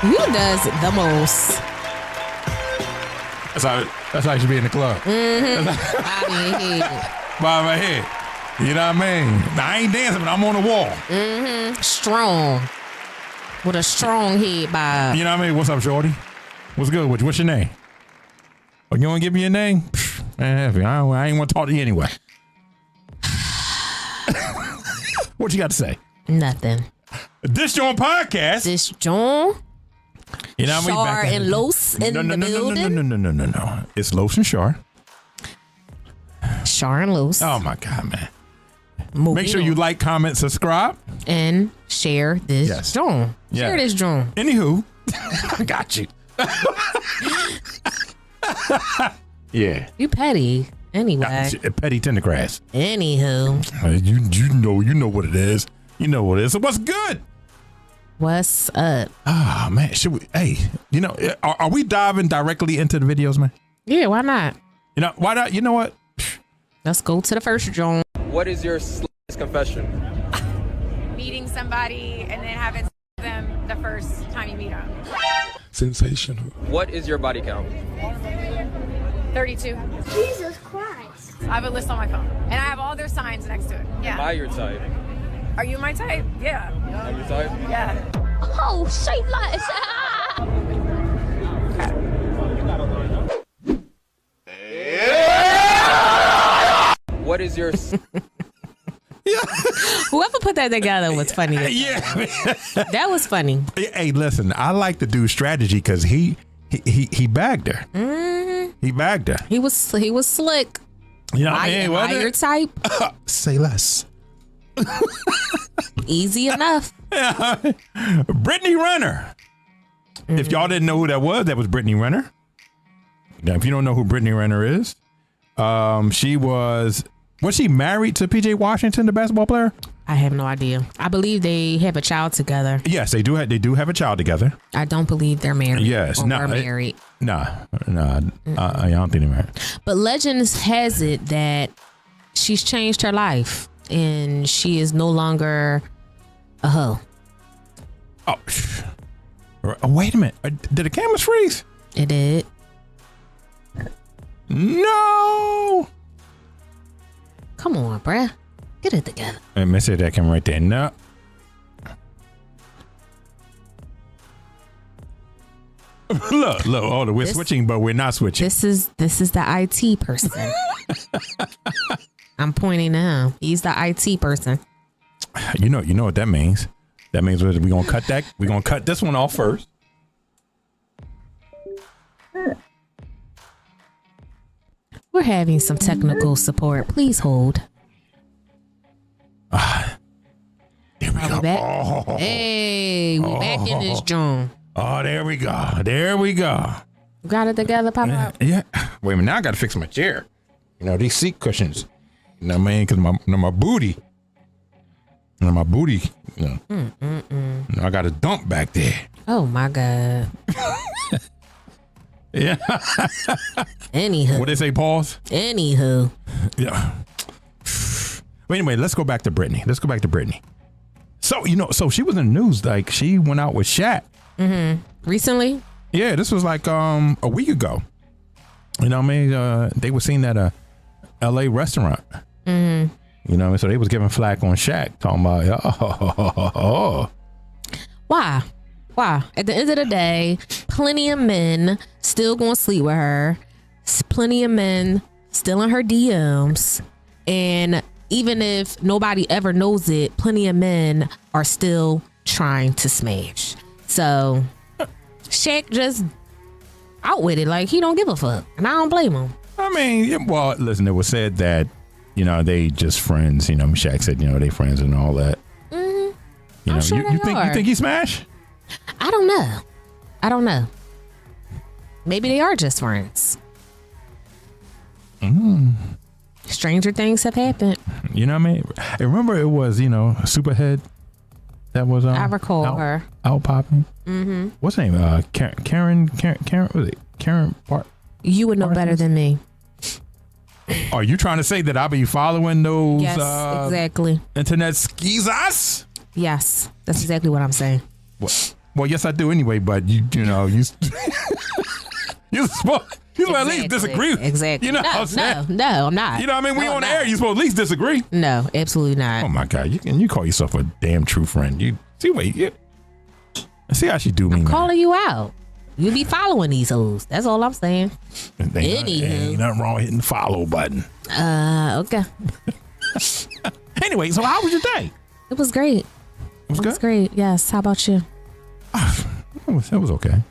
You does the most. That's how you should be in the club. Bob my head. You know what I mean? Now, I ain't dancing, but I'm on the wall. Strong. With a strong head, Bob. You know what I mean? What's up, shorty? What's good with you? What's your name? Oh, you want to give me your name? Man, I ain't want to talk to you anyway. What you got to say? Nothing. This Joint podcast. This Joint. You know what I mean? Shar and Los in the building. No. It's Los and Shar. Shar and Los. Oh my God, man. Make sure you like, comment, subscribe. And share this Joint. Share this Joint. Anywho. I got you. Yeah. You petty. Anyway. Petty Tendergrass. Anywho. You know what it is. You know what it is. So what's good? What's up? Oh, man. Should we? Hey, you know, are we diving directly into the videos, man? Yeah, why not? You know, why not? You know what? Let's go to the first Joint. What is your confession? Meeting somebody and then having them the first time you meet them. Sensational. What is your body count? 32. Jesus Christ. I have a list on my phone. And I have all their signs next to it. Yeah. Am I your type? Are you my type? Yeah. I'm your type? Yeah. Oh, say less. What is your... Whoever put that together was funny. Yeah. That was funny. Hey, listen, I like the dude's strategy because he bagged her. Mm-hmm. He bagged her. He was slick. You know what I mean? Your type? Say less. Easy enough. Brittany Renner. Mm-hmm. If y'all didn't know who that was Brittany Renner. Now, if you don't know who Brittany Renner is, was she married to PJ Washington, the basketball player? I have no idea. I believe they have a child together. Yes, they do. They do have a child together. I don't believe they're married. Yes, they're married. No, I don't think they're married. But legends has it that she's changed her life and she is no longer a hoe. Oh, wait a minute. Did the cameras freeze? It did. No. Come on, bruh. Get it together. Let me say that camera right there. No. Look. Oh, we're switching, but we're not switching. This is the IT person. I'm pointing to him. He's the IT person. You know what that means. That means we're gonna cut that. We're gonna cut this one off first. We're having some technical support. Please hold. There we go. Back? Oh. Hey, we back in this joint. Oh, there we go. Got it together, Papa? Yeah. Wait a minute. Now I got to fix my chair. You know, these seat cushions. You know what I mean? Because my booty. You know, my booty. You know, I got a dump back there. Oh, my God. Yeah. Anywho. What they say, pause? Anywho. Yeah. But anyway, let's go back to Brittany. So, so she was in the news. Like, she went out with Shaq. Mm-hmm. Recently? Yeah, this was like a week ago. You know what I mean? They were seen at a LA restaurant. Mm-hmm. You know what I mean? So they was giving flack on Shaq, talking about, Why? At the end of the day, plenty of men still gonna sleep with her. Plenty of men still in her DMs. And even if nobody ever knows it, plenty of men are still trying to smash. So Shaq just out with it. Like, he don't give a fuck. And I don't blame him. I mean, well, listen, it was said that, they just friends. You know, Shaq said, they friends and all that. Mm-hmm. You think he smash? I don't know. Maybe they are just friends. Stranger things have happened. You know what I mean? I remember it was, Superhead that was I recall her out popping. Mm-hmm. What's her name? Karen. Was it Karen Part? You would know better than me. Are you trying to say that I'll be following those? Yes, exactly. Internet skeezers? Yes, that's exactly what I'm saying. What? Well, yes, I do anyway, but you know, you're supposed to at least disagree. Exactly. You know what I'm saying? No, I'm not. You know what I mean? We No, on the I'm air, not. you're supposed to at least disagree. No, absolutely not. Oh my God, you call yourself a damn true friend. You see how she do me now. Calling you out. You be following these hoes. That's all I'm saying. Ain't nothing wrong with hitting the follow button. Okay. Anyway, so how was your day? It was great. It was It good? was great. Yes. How about you? It was okay.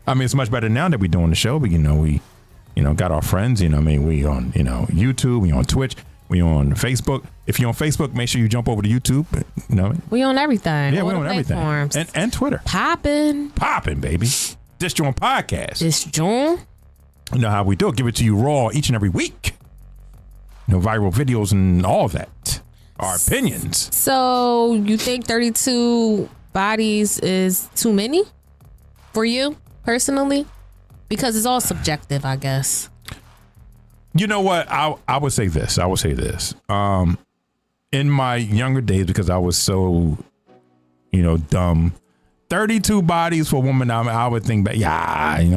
I mean, it's much better now that we're doing the show, but we got our friends, we on, YouTube, we on Twitch, we on Facebook. If you're on Facebook, make sure you jump over to YouTube. We on everything. Yeah, All we the on everything. platforms. And Twitter. Popping. Popping, baby. This Joint Podcast. This June. You know how we do it. Give it to you raw each and every week. Viral videos and all of that. Our opinions. So you think 32 bodies is too many for you personally? Because it's all subjective, I guess. You know what? I would say this. In my younger days, because I was so, dumb, 32 bodies for a woman, I would think, but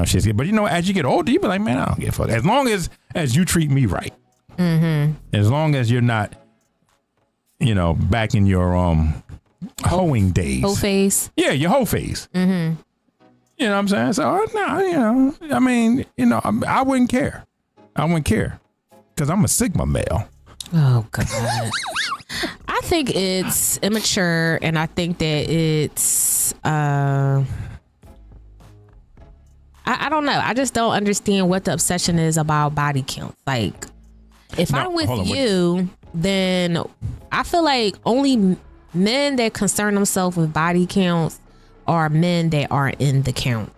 she's good. But as you get older, you be like, man, I don't give a fuck. As long as you treat me right. Mm-hmm. As long as you're not, back in your hoeing days. Whole face. Yeah, your whole face. Mm-hmm. You know what I'm saying? So, no, I wouldn't care. I wouldn't care because I'm a Sigma male. Oh, God. I think it's immature, and I think that it's, I don't know. I just don't understand what the obsession is about body count. Like, if I'm with you, then I feel like only men that concern themselves with body counts are men that are in the count.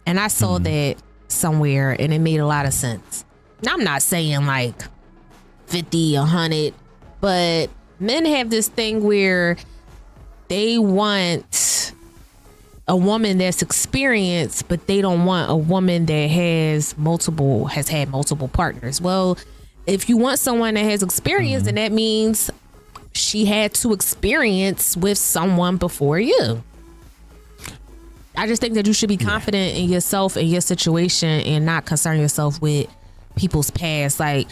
And I saw that somewhere, and it made a lot of sense. Now, I'm not saying like 50, 100, but men have this thing where they want a woman that's experienced, but they don't want a woman that has had multiple partners. Well, if you want someone that has experience, then that means she had to experience with someone before you. I just think that you should be confident in yourself and your situation and not concern yourself with people's past. Like,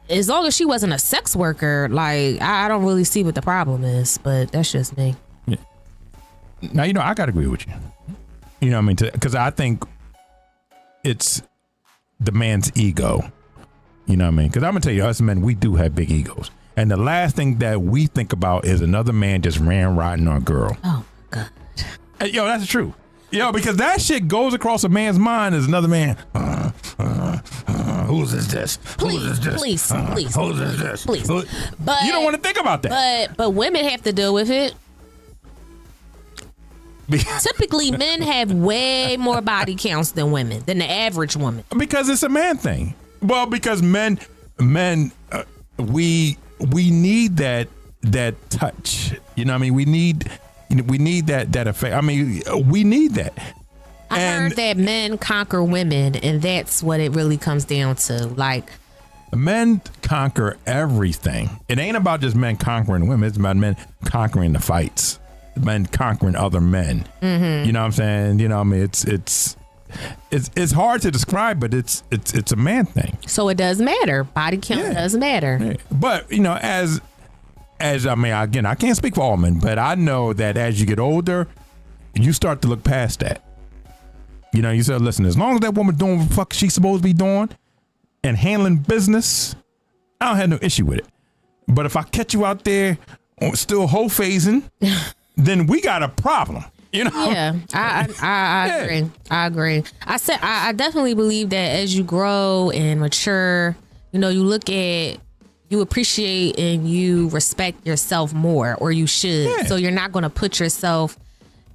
as long as she wasn't a sex worker, like, I don't really see what the problem is, but that's just me. Yeah. Now, I got to agree with you. You know what I mean? Because I think it's the man's ego. You know what I mean? Because I'm going to tell you, us men, we do have big egos. And the last thing that we think about is another man just ran-rotting our girl. Oh, my God. Yo, that's true. Because that shit goes across a man's mind as another man. Whose is this? Please. Whose is this? Please. But you don't want to think about that. But women have to deal with it. Typically, men have way more body counts than women, than the average woman. Because it's a man thing. Well, because men, we need that touch. You know what I mean? We need that effect. I mean, we need that. I heard that men conquer women, and that's what it really comes down to. Like, men conquer everything. It ain't about just men conquering women. It's about men conquering the fights. Men conquering other men. Mm-hmm. You know what I'm saying? You know what I mean? It's hard to describe, but it's a man thing. So it does matter. Body count does matter. Yeah. But as I mean, again, I can't speak for all men, but I know that as you get older, you start to look past that. You said, listen, as long as that woman doing what the fuck she's supposed to be doing and handling business, I don't have no issue with it. But if I catch you out there still hoe phasing, then we got a problem. Yeah, I agree. I agree. I definitely believe that as you grow and mature, you appreciate and you respect yourself more, or you should. Yeah. So you're not going to put yourself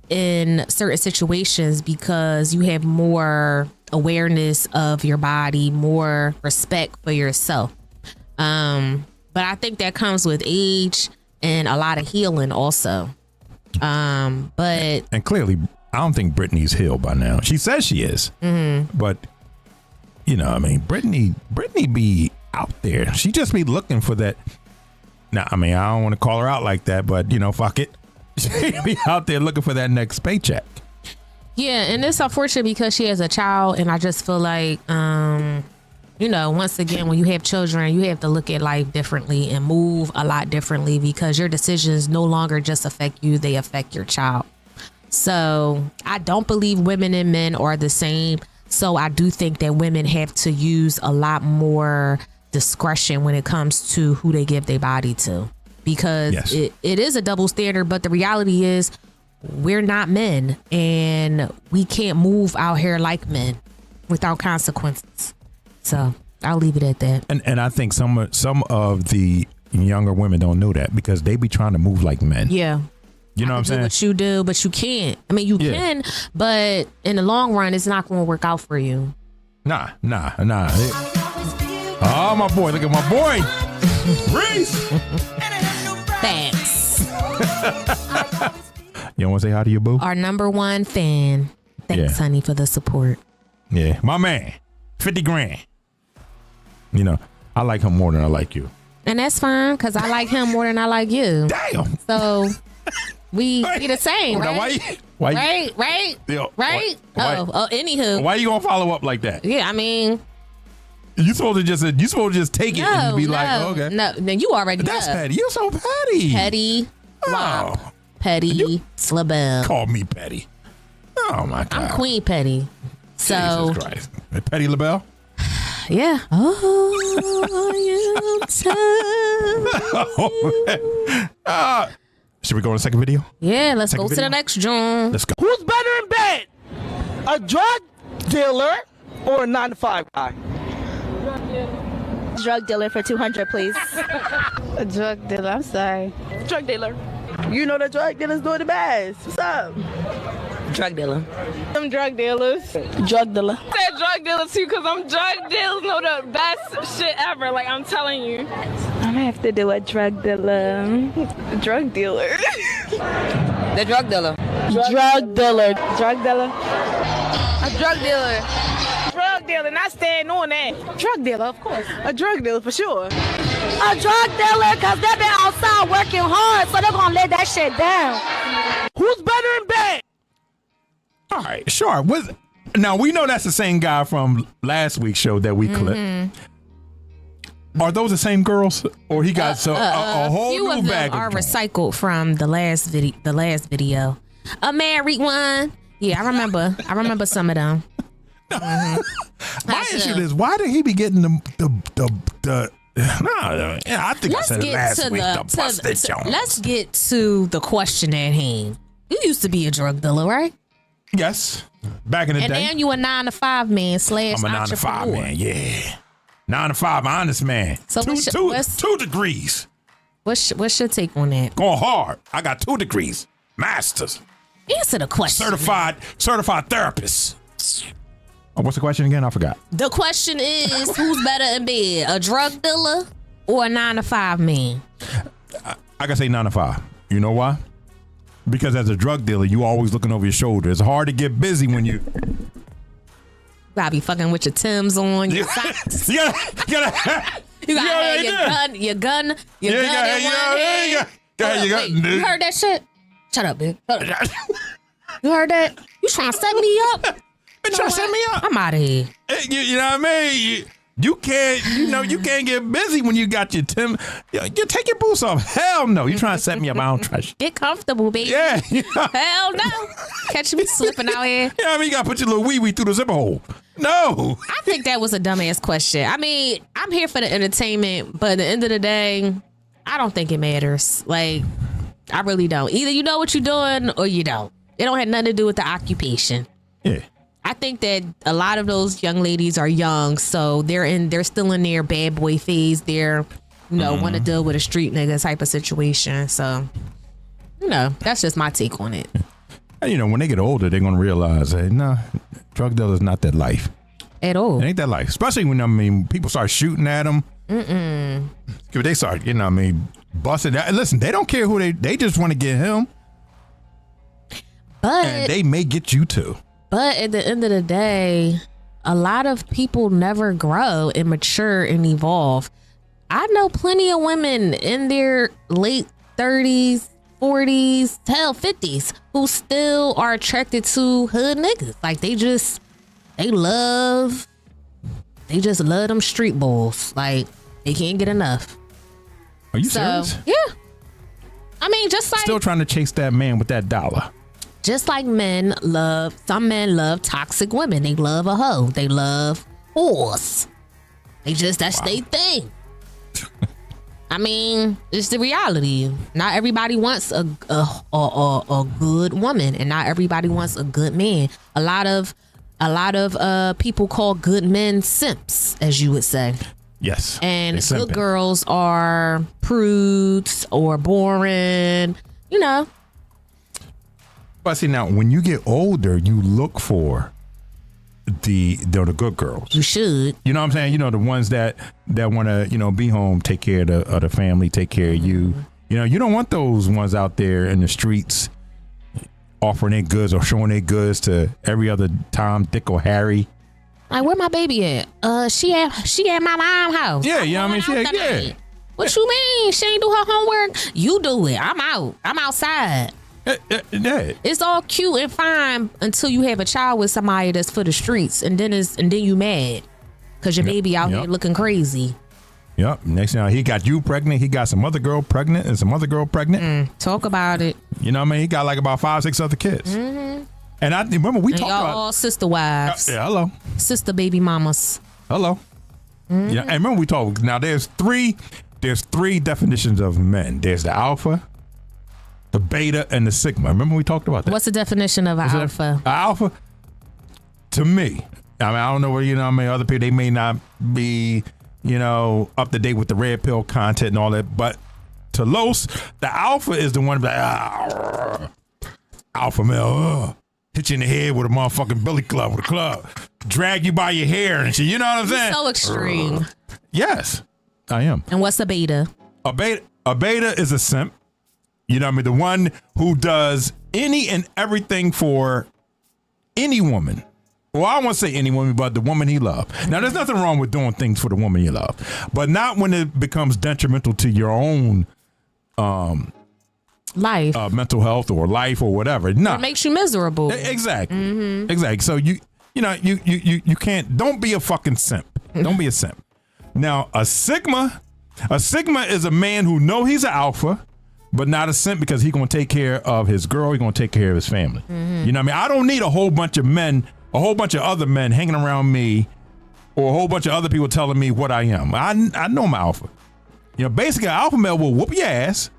in certain situations because you have more awareness of your body, more respect for yourself. But I think that comes with age and a lot of healing also. And clearly, I don't think Brittany's healed by now. She says she is, but I mean, Brittany be out there. She just be looking for that. Now, I mean, I don't want to call her out like that, but fuck it. She be out there looking for that next paycheck. Yeah, and it's unfortunate because she has a child, and I just feel like, once again, when you have children, you have to look at life differently and move a lot differently because your decisions no longer just affect you, they affect your child. So I don't believe women and men are the same. So I do think that women have to use a lot more discretion when it comes to who they give their body to, because it is a double standard. But the reality is we're not men, and we can't move out here like men without consequences. So I'll leave it at that. And I think some of the younger women don't know that because they be trying to move like men. Yeah. You know what I'm saying? What you do, but you can't. I mean, you can, but in the long run, it's not going to work out for you. Nah. Oh, my boy. Look at my boy. Reese. Thanks. You don't want to say hi to your boo? Our number one fan. Thanks, honey, for the support. Yeah. My man. 50 grand. You know, I like him more than I like you. And that's fine, because I like him more than I like you. Damn. So we be the same, right? Why Right? Yo, Right? Anywho. Why you gonna follow up like that? Yeah, I mean, You supposed to just take it and be like, okay. No, you already know. That's petty. You're so petty. Petty. Wow. Petty. Slabel. Call me petty. Oh my God. I'm Queen Petty. So Jesus Christ. Petty LaBelle? Yeah. Oh, Should we go to the second video? yeah, let's Second go to video? the next June. Let's go. Who's better in bed? A drug dealer or a 9-to-5 guy? Drug dealer for 200, please. A drug dealer, I'm sorry. Drug dealer. You know the drug dealers doing the best. What's up? Drug dealer. Them drug dealers. Drug dealer. I said drug dealer too, because I'm drug dealers know the best shit ever. Like, I'm telling you. I'm gonna have to do a drug dealer. Drug dealer. The drug dealer. Drug dealer. Drug dealer. A drug dealer. Drug dealer, not staying on that. Drug dealer, of course. A drug dealer for sure. A drug dealer, because they've been outside working hard, so they're going to lay that shit down. Who's better in bed? All right, sure. Now, we know that's the same guy from last week's show that we clipped. Are those the same girls? Or he got a whole Few new of bag them are of recycled from the last video. A married one. Yeah, I remember some of them. My issue is, why did he be getting the I think I said it last week, the busted Jones. Let's get to the question at hand. You used to be a drug dealer, right? Yes, back in the And day. now you a 9-to-5 man / I'm a 9 to entrepreneur. 5 man, yeah. 9 to 5, honest man. So two degrees. What's your take on that? Going hard. I got 2 degrees. Masters. Answer the question. Certified therapist. Oh, what's the question again? I forgot. The question is, who's better in bed, a drug dealer or a 9-to-5 man? I can say 9 to 5. You know why? Because as a drug dealer, you always looking over your shoulder. It's hard to get busy when you gotta be fucking with your Timbs on, your socks. You gotta have your gun in one hand. Wait, you heard that shit? Shut up, bitch. You heard that? You trying to set me up? You trying to set me up? I'm out of here. You know what I mean? You can't get busy when you got your Tim. You take your boots off. Hell no. You trying to set me up. I don't trust you. Get comfortable, baby. Yeah. Hell no. Catch me slipping out here. Yeah, I mean, you got to put your little wee-wee through the zipper hole. No. I think that was a dumbass question. I mean, I'm here for the entertainment, but at the end of the day, I don't think it matters. Like, I really don't. Either you know what you're doing or you don't. It don't have nothing to do with the occupation. Yeah. I think that a lot of those young ladies are young, so they're still in their bad boy phase. They're, want to deal with a street nigga type of situation. So, that's just my take on it. And, when they get older, they're going to realize, hey, nah, drug dealer's not that life. At all. It ain't that life. Especially when, people start shooting at them. They start, busting. Listen, they don't care who they just want to get him. And they may get you too. But at the end of the day, a lot of people never grow and mature and evolve. I know plenty of women in their late 30s, 40s, hell 50s who still are attracted to hood niggas. Like they just love them street bulls. Like they can't get enough. Are you serious? Yeah. I mean, just like still trying to chase that man with that dollar. Just like some men love toxic women. They love a hoe. They love whores. That's their thing. I mean, it's the reality. Not everybody wants a good woman, and not everybody wants a good man. A lot of people call good men simps, as you would say. Yes. And good girls are prudes or boring, you know. But see, now when you get older, you look for the good girls. You should. You know what I'm saying? You know, the ones that want to, be home, take care of the family, take care of you. You know, you don't want those ones out there in the streets offering their goods or showing their goods to every other Tom, Dick, or Harry. Like, where my baby at? She at my mom's house. Yeah, you know what I mean? Yeah. What you mean? She ain't do her homework? You do it. I'm out. I'm outside. Yeah. It's all cute and fine until you have a child with somebody that's for the streets, and then you mad because your baby out here looking crazy. Yep. Next thing he got you pregnant. He got some other girl pregnant and some other girl pregnant. Talk about it. You know what I mean? He got like about 5, 6 other kids. Mm-hmm. And I remember we talked about all sister wives. Yeah, hello. Sister baby mamas. Hello. Mm-hmm. Yeah, and remember we talked. Now there's three definitions of men. There's the alpha, the beta, and the sigma. Remember we talked about that? What's the definition of an alpha? Alpha, to me, I mean, I don't know where, I mean, other people, they may not be, up to date with the red pill content and all that, but to Los, the alpha is the one like, alpha male, hit you in the head with a motherfucking billy club with a club, drag you by your hair and shit. You know what I'm saying? So extreme. Yes, I am. And what's a beta? A beta is a simp. You know what I mean? The one who does any and everything for any woman. Well, I won't say any woman, but the woman he loves. Now, there's nothing wrong with doing things for the woman you love, but not when it becomes detrimental to your own life, mental health, or life, or whatever. No, it makes you miserable. Exactly. Mm-hmm. Exactly. So you can't. Don't be a fucking simp. Don't be a simp. Now, a sigma is a man who know he's an alpha, but not a simp because he's going to take care of his girl. He's going to take care of his family. Mm-hmm. You know what I mean? I don't need a whole bunch of men, a whole bunch of other men hanging around me, or a whole bunch of other people telling me what I am. I know I'm alpha. Basically, an alpha male will whoop your ass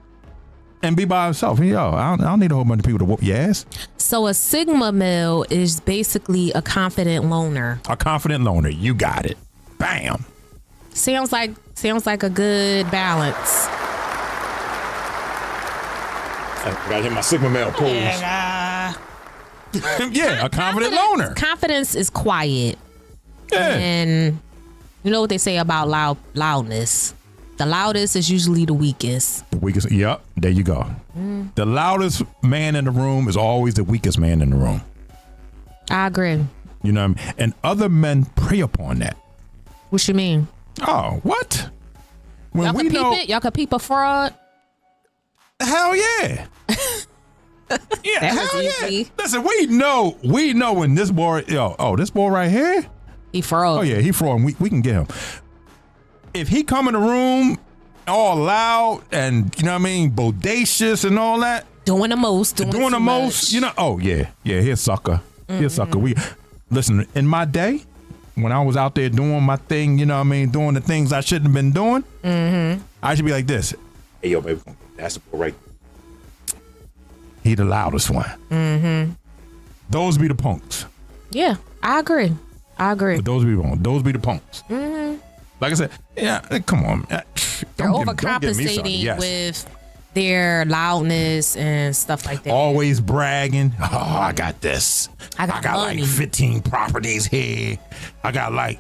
and be by himself. I don't need a whole bunch of people to whoop your ass. So a sigma male is basically a confident loner. A confident loner. You got it. Bam. Sounds like a good balance. I gotta hit my sigma male pose. Yeah, a confident loner. Confidence is quiet. Yeah. And you know what they say about loudness. The loudest is usually the weakest. The weakest. Yep. There you go. The loudest man in the room is always the weakest man in the room. I agree. You know what I mean? And other men prey upon that. What you mean? Oh, what? When y'all can peep it? Y'all can peep a fraud? Hell yeah. Yeah, that hell was easy. Yeah. Listen, we know when this boy, this boy right here, he fraud. Oh yeah, he fraud. We can get him. If he come in the room all loud and bodacious and all that, doing the most, doing the most, oh yeah, he a sucker. Mm-hmm. He a sucker. Listen, in my day, when I was out there doing my thing, doing the things I shouldn't have been doing, I should be like this. Hey, yo, baby, that's the boy right. He the loudest one. Mm-hmm. Those be the punks. Yeah, I agree. But those be the punks. Mm-hmm. Like I said, yeah, come on. They're overcompensating with their loudness and stuff like that. Always bragging. Oh, I got this. I got money. Like 15 properties here. I got like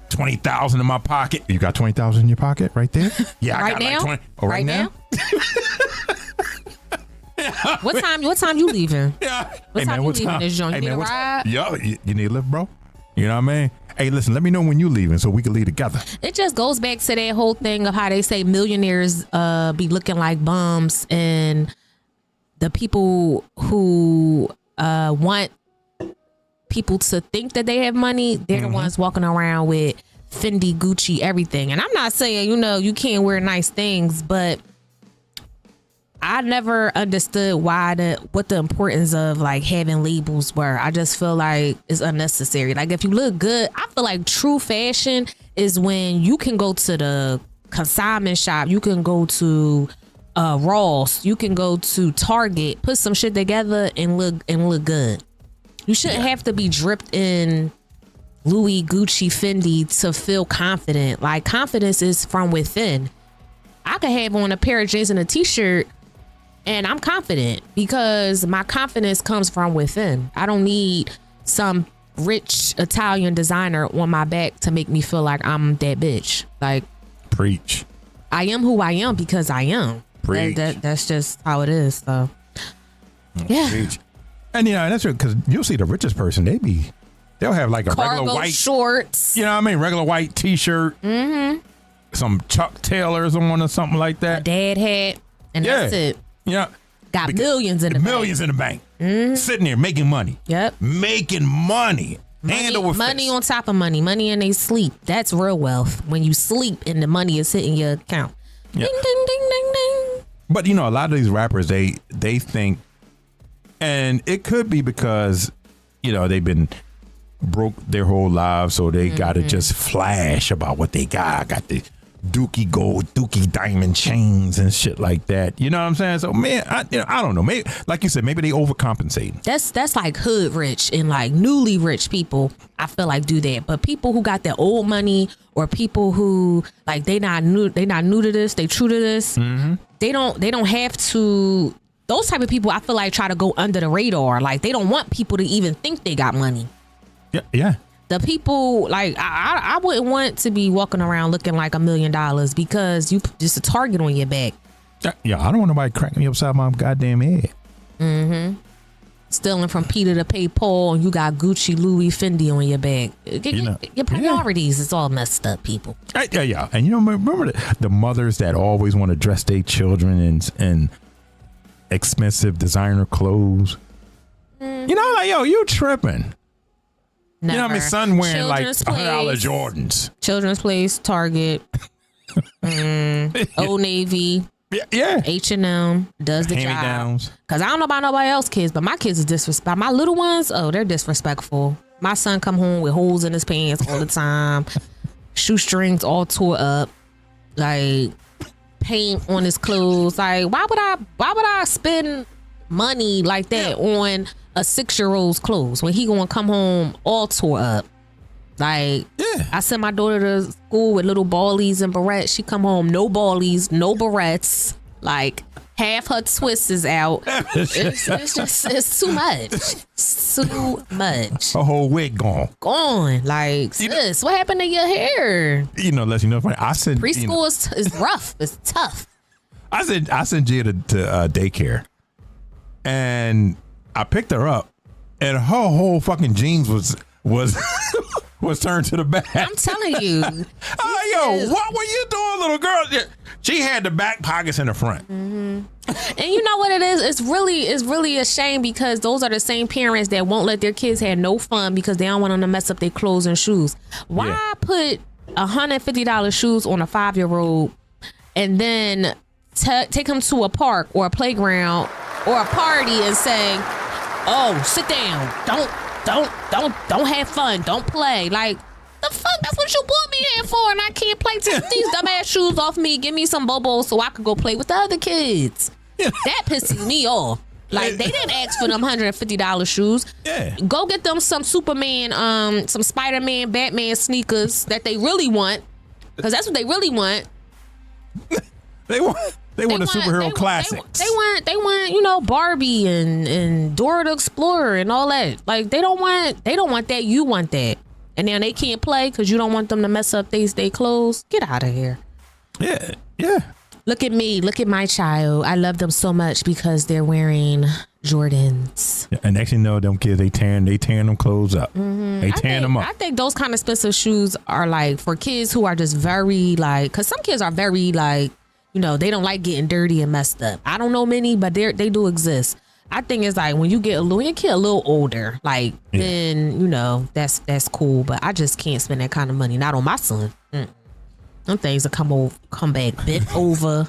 20,000 in my pocket. You got 20,000 in your pocket right there? Yeah, I got now? like 20. Oh, right now? What time you leaving? Yeah. What time you leaving this joint? You need a ride? Yo, you need a lift, bro? You know what I mean? Hey, listen, let me know when you leaving so we can leave together. It just goes back to that whole thing of how they say millionaires be looking like bums and the people who want people to think that they have money, they're the ones walking around with Fendi, Gucci, everything. And I'm not saying, you can't wear nice things, but I never understood what the importance of like having labels were. I just feel like it's unnecessary. Like if you look good, I feel like true fashion is when you can go to the consignment shop, you can go to Ross, you can go to Target, put some shit together and look good. You shouldn't have to be dripped in Louis, Gucci, Fendi to feel confident. Like confidence is from within. I could have on a pair of jeans and a t-shirt and I'm confident because my confidence comes from within. I don't need some rich Italian designer on my back to make me feel like I'm that bitch. Like, preach. I am who I am because I am. Preach. That's just how it is. So, yeah. Preach. And that's right, because you'll see the richest person, they'll have like a Cargo regular white shorts. You know what I mean? Regular white t-shirt. Some Chuck Taylors on or something like that. A dad hat. And that's it. Yeah. Got millions in the millions bank. in the bank. Sitting there making money. Yep. Making money. Hand over money fist. on top of money. Money in they sleep. That's real wealth. When you sleep and the money is hitting your account. Yeah. Ding, ding, ding, ding, ding. But a lot of these rappers, they think, and it could be because, they've been broke their whole lives, so they gotta just flash about what they got. Got the Dookie gold, Dookie diamond chains and shit like that. You know what I'm saying? So man, I don't know. Maybe, like you said, maybe they overcompensate. That's like hood rich and like newly rich people. I feel like do that. But people who got their old money or people who like they not new to this, they true to this. They don't have to. Those type of people, I feel like try to go under the radar. Like they don't want people to even think they got money. Yeah. The people, like, I wouldn't want to be walking around looking like $1 million because you just a target on your back. Yeah, I don't want nobody cracking me upside my goddamn head. Stealing from Peter to pay Paul, and you got Gucci, Louis, Fendi on your back. Your priorities is all messed up, people. Yeah. And remember the mothers that always want to dress their children in expensive designer clothes. Like, yo, you tripping. Never. You know what I mean? Son wearing Children's like $100 Place. Jordans. Children's Place, Target, Old Navy, Yeah. H&M does the job. Hand-me-downs. Because I don't know about nobody else's kids, but my kids is disrespectful. My little ones, they're disrespectful. My son come home with holes in his pants all the time, shoestrings all tore up, like paint on his clothes. Like, why would I spend money like that on a 6-year-old's clothes when he gonna come home all tore up? Like, I sent my daughter to school with little ballies and barrettes. She come home, no ballies, no barrettes. Like, half her twist is out. It's too much. It's too much. A whole wig gone. Gone. Like, sis, what happened to your hair? Funny. I sent Preschool is rough. It's tough. I sent Gia to daycare, and I picked her up, and her whole fucking jeans was turned to the back. I'm telling you. What were you doing, little girl? She had the back pockets in the front. And you know what it is? It's really a shame because those are the same parents that won't let their kids have no fun because they don't want them to mess up their clothes and shoes. Why put $150 shoes on a 5-year-old and then take him to a park or a playground or a party and say, "Oh, sit down. Don't have fun. Don't play." Like, the fuck? That's what you brought me here for, and I can't play. Take these dumbass shoes off me. Give me some bobos so I could go play with the other kids. That pisses me off. Like, they didn't ask for them $150 shoes. Yeah. Go get them some Superman, some Spider-Man, Batman sneakers that they really want, because that's what they really want. They want the superhero classics. They want Barbie and Dora the Explorer and all that. Like, they don't want that. You want that. And now they can't play because you don't want them to mess up their clothes. Get out of here. Yeah. Look at me. Look at my child. I love them so much because they're wearing Jordans. And next thing you know, them kids, they tearing them clothes up. They tearing them up. I think those kind of expensive shoes are like for kids who are just very like, because some kids are very like, they don't like getting dirty and messed up. I don't know many, but they do exist. I think it's like when you get when your kid a little older, like then that's cool. But I just can't spend that kind of money. Not on my son. Them things will come back bent over.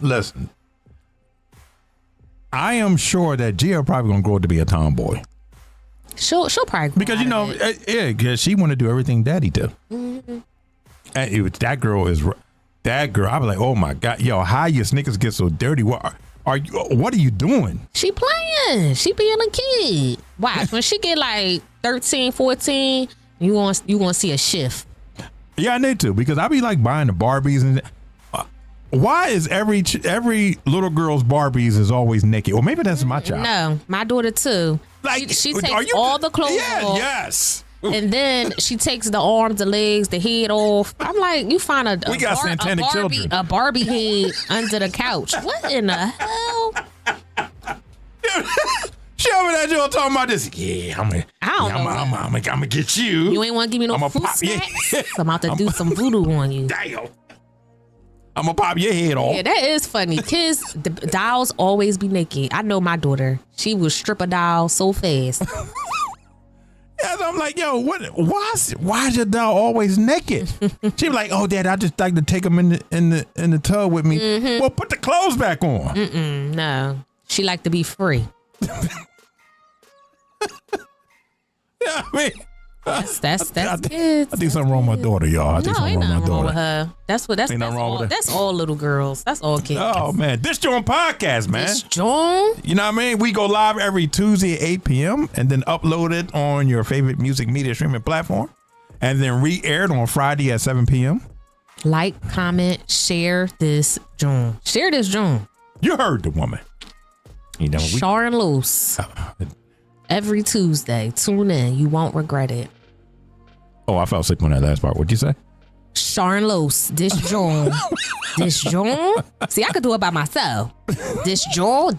Listen. I am sure that Gia probably gonna grow up to be a tomboy. She'll probably because because she want to do everything daddy do. Mm-hmm. And that girl. I was like, oh my God, yo, how your sneakers get so dirty? What are you doing? She playing. She being a kid. Watch when she get like 13, 14, you gonna see a shift. Yeah, I need to because I be like buying the Barbies and. Why is every little girl's Barbies is always naked? Or maybe that's my child. No, my daughter too. Like she takes all the clothes off. Yes. And then she takes the arms, the legs, the head off. I'm like, you find a Barbie head under the couch. What in the hell? She over there talking about this. Yeah, I'm gonna get you. You ain't want to give me no food snacks? I'm about to do some voodoo on you. Damn. I'm gonna pop your head off. Yeah, that is funny. Kids, the dolls always be naked. I know my daughter. She will strip a doll so fast. Yeah, so I'm like, yo, why is your doll always naked? She was like, oh, Dad, I just like to take them in the tub with me. Mm-hmm. Well, put the clothes back on. No, she like to be free. Yeah, I mean. That's kids. I think something wrong with my daughter, y'all. Ain't nothing wrong with her. That's all little girls. That's all kids. Oh man, This Joint Podcast, man. This Joint. You know what I mean? We go live every Tuesday at 8 p.m. and then upload it on your favorite music media streaming platform, and then re-aired on Friday at 7 p.m. Like, comment, share this Joint. Share this Joint. You heard the woman. Shar and Loose. Every Tuesday. Tune in. You won't regret it. Oh, I fell asleep on that last part. What'd you say? Sharon Los, this John. This John? See, I could do it by myself. This John.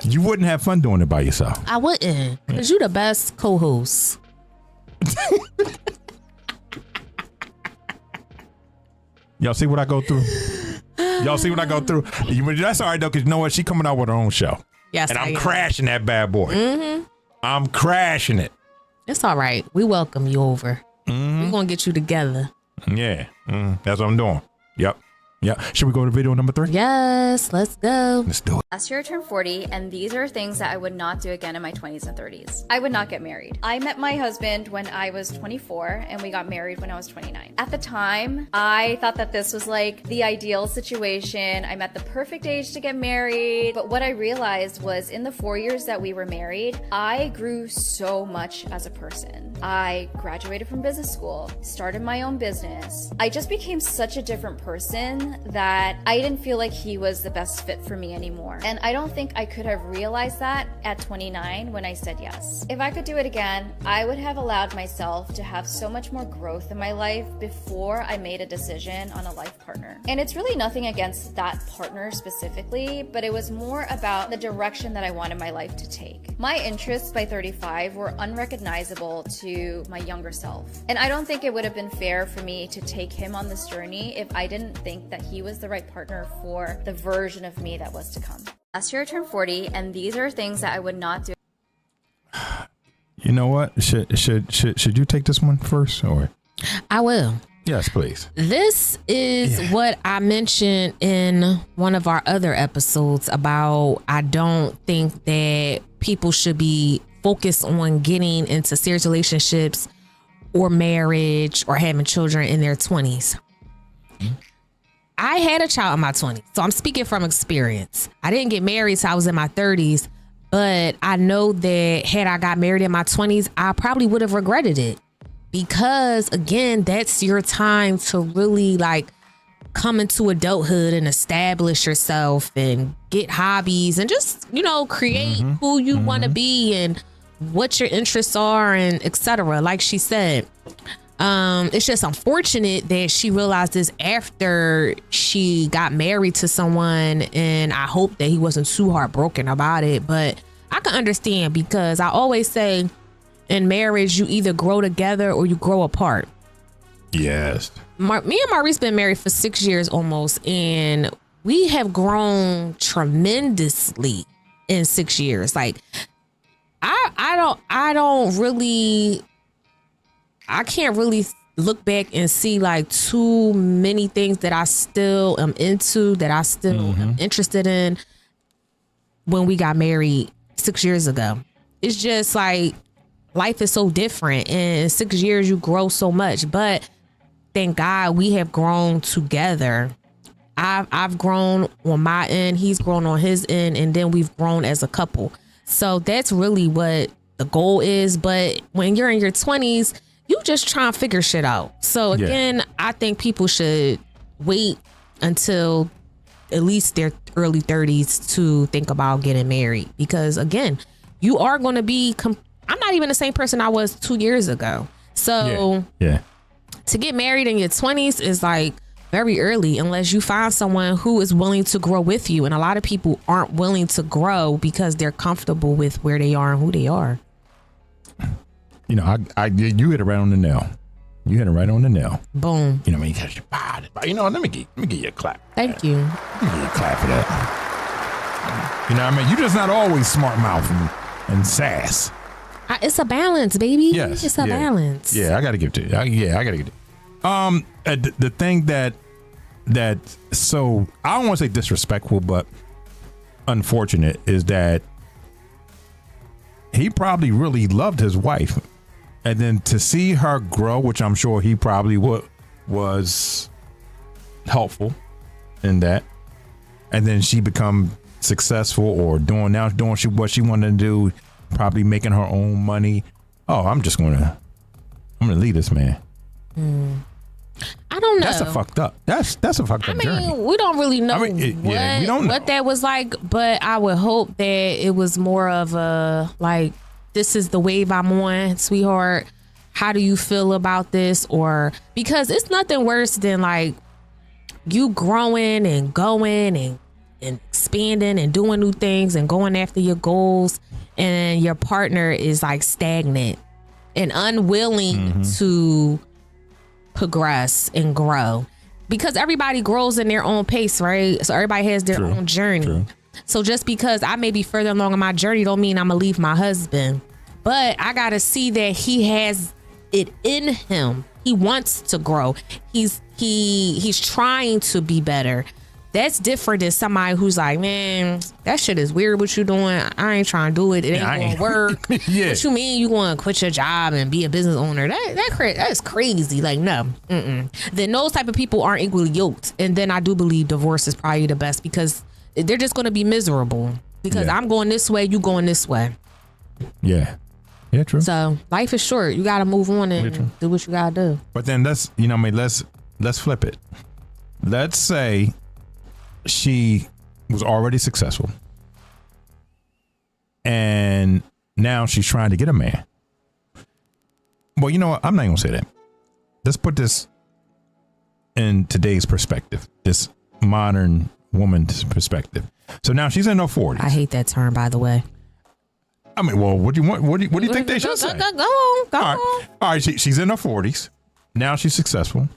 You wouldn't have fun doing it by yourself. I wouldn't. Because you the best co-host. Y'all see what I go through? That's all right, though, because you know what? She coming out with her own show. Yes, and I'm crashing that bad boy. Mm-hmm. I'm crashing it. It's all right. We welcome you over. Mm-hmm. We're going to get you together. Yeah. That's what I'm doing. Yep. Should we go to video number 3? Yes, let's go. Let's do it. Last year I turned 40, and these are things that I would not do again in my 20s and 30s. I would not get married. I met my husband when I was 24, and we got married when I was 29. At the time, I thought that this was like the ideal situation. I'm at the perfect age to get married. But what I realized was in the 4 years that we were married, I grew so much as a person. I graduated from business school, started my own business. I just became such a different person that I didn't feel like he was the best fit for me anymore. And I don't think I could have realized that at 29 when I said yes. If I could do it again, I would have allowed myself to have so much more growth in my life before I made a decision on a life partner. And it's really nothing against that partner specifically, but it was more about the direction that I wanted my life to take. My interests by 35 were unrecognizable to my younger self. And I don't think it would have been fair for me to take him on this journey if I didn't think that he was the right partner for the version of me that was to come. Last year I turned 40, and these are things that I would not do. You know what? Should you take this one first, or? I will. Yes, please. This is what I mentioned in one of our other episodes about I don't think that people should be focused on getting into serious relationships or marriage or having children in their 20s. I had a child in my 20s, so I'm speaking from experience. I didn't get married till I was in my 30s, but I know that had I got married in my 20s, I probably would have regretted it. Because again, that's your time to really like come into adulthood and establish yourself and get hobbies and just, create who you want to be and what your interests are and etc. Like she said, it's just unfortunate that she realized this after she got married to someone, and I hope that he wasn't too heartbroken about it. But I can understand, because I always say in marriage, you either grow together or you grow apart. Yes. me and Maurice been married for 6 years almost, and we have grown tremendously in 6 years. Like, I can't really look back and see like too many things that I still am into, that I still am interested in when we got married 6 years ago. It's just like life is so different, and in 6 years you grow so much. But thank God we have grown together. I've grown on my end, he's grown on his end, and then we've grown as a couple. So that's really what the goal is. But when you're in your 20s, you just try to figure shit out. So again, I think people should wait until at least their early 30s to think about getting married, because again, you are going to be I'm not even the same person I was 2 years ago. So to get married in your 20s is like very early, unless you find someone who is willing to grow with you. And a lot of people aren't willing to grow because they're comfortable with where they are and who they are. You know, you hit it right on the nail. You hit it right on the nail. Boom. You know, you got your body. You know, let me give you a clap. Thank you. Let me give you a clap for that. You know what I mean? You're just not always smart mouth and sass. It's a balance, baby. Yes. It's a balance. Yeah, I got to give it to you. I got to give it to you. The thing that so I don't want to say disrespectful, but unfortunate is that he probably really loved his wife, and then to see her grow, which I'm sure he probably was helpful in that, and then she become successful or doing what she wanted to do, probably making her own money. Oh, I'm gonna leave this man. I don't know. That's a fucked up. That's a fucked up journey. We don't really know we don't know what that was like, but I would hope that it was more of a like, this is the wave I'm on, sweetheart. How do you feel about this? Or because it's nothing worse than like you growing and going and expanding and doing new things and going after your goals, and your partner is like stagnant and unwilling to progress and grow, because everybody grows in their own pace, right? So everybody has their own journey. True. So just because I may be further along in my journey don't mean I'm gonna leave my husband, but I gotta see that he has it in him. He wants to grow. He's trying to be better. That's different than somebody who's like, man, that shit is weird what you doing. I ain't trying to do it. It ain't gonna work. What you mean you gonna quit your job and be a business owner? That's crazy. Like, no. Then those type of people aren't equally yoked. And then I do believe divorce is probably the best, because they're just gonna be miserable. Because I'm going this way, you going this way. Yeah, true. So life is short. You gotta move on and do what you gotta do. But then let's flip it. Let's say she was already successful, and now she's trying to get a man. Well, you know what? I'm not even gonna say that. Let's put this in today's perspective, this modern woman's perspective. So now she's in her 40s. I hate that term, by the way. I mean, well, what do you want? What do you think they should say? Go on. All right. She's in her 40s. Now she's successful.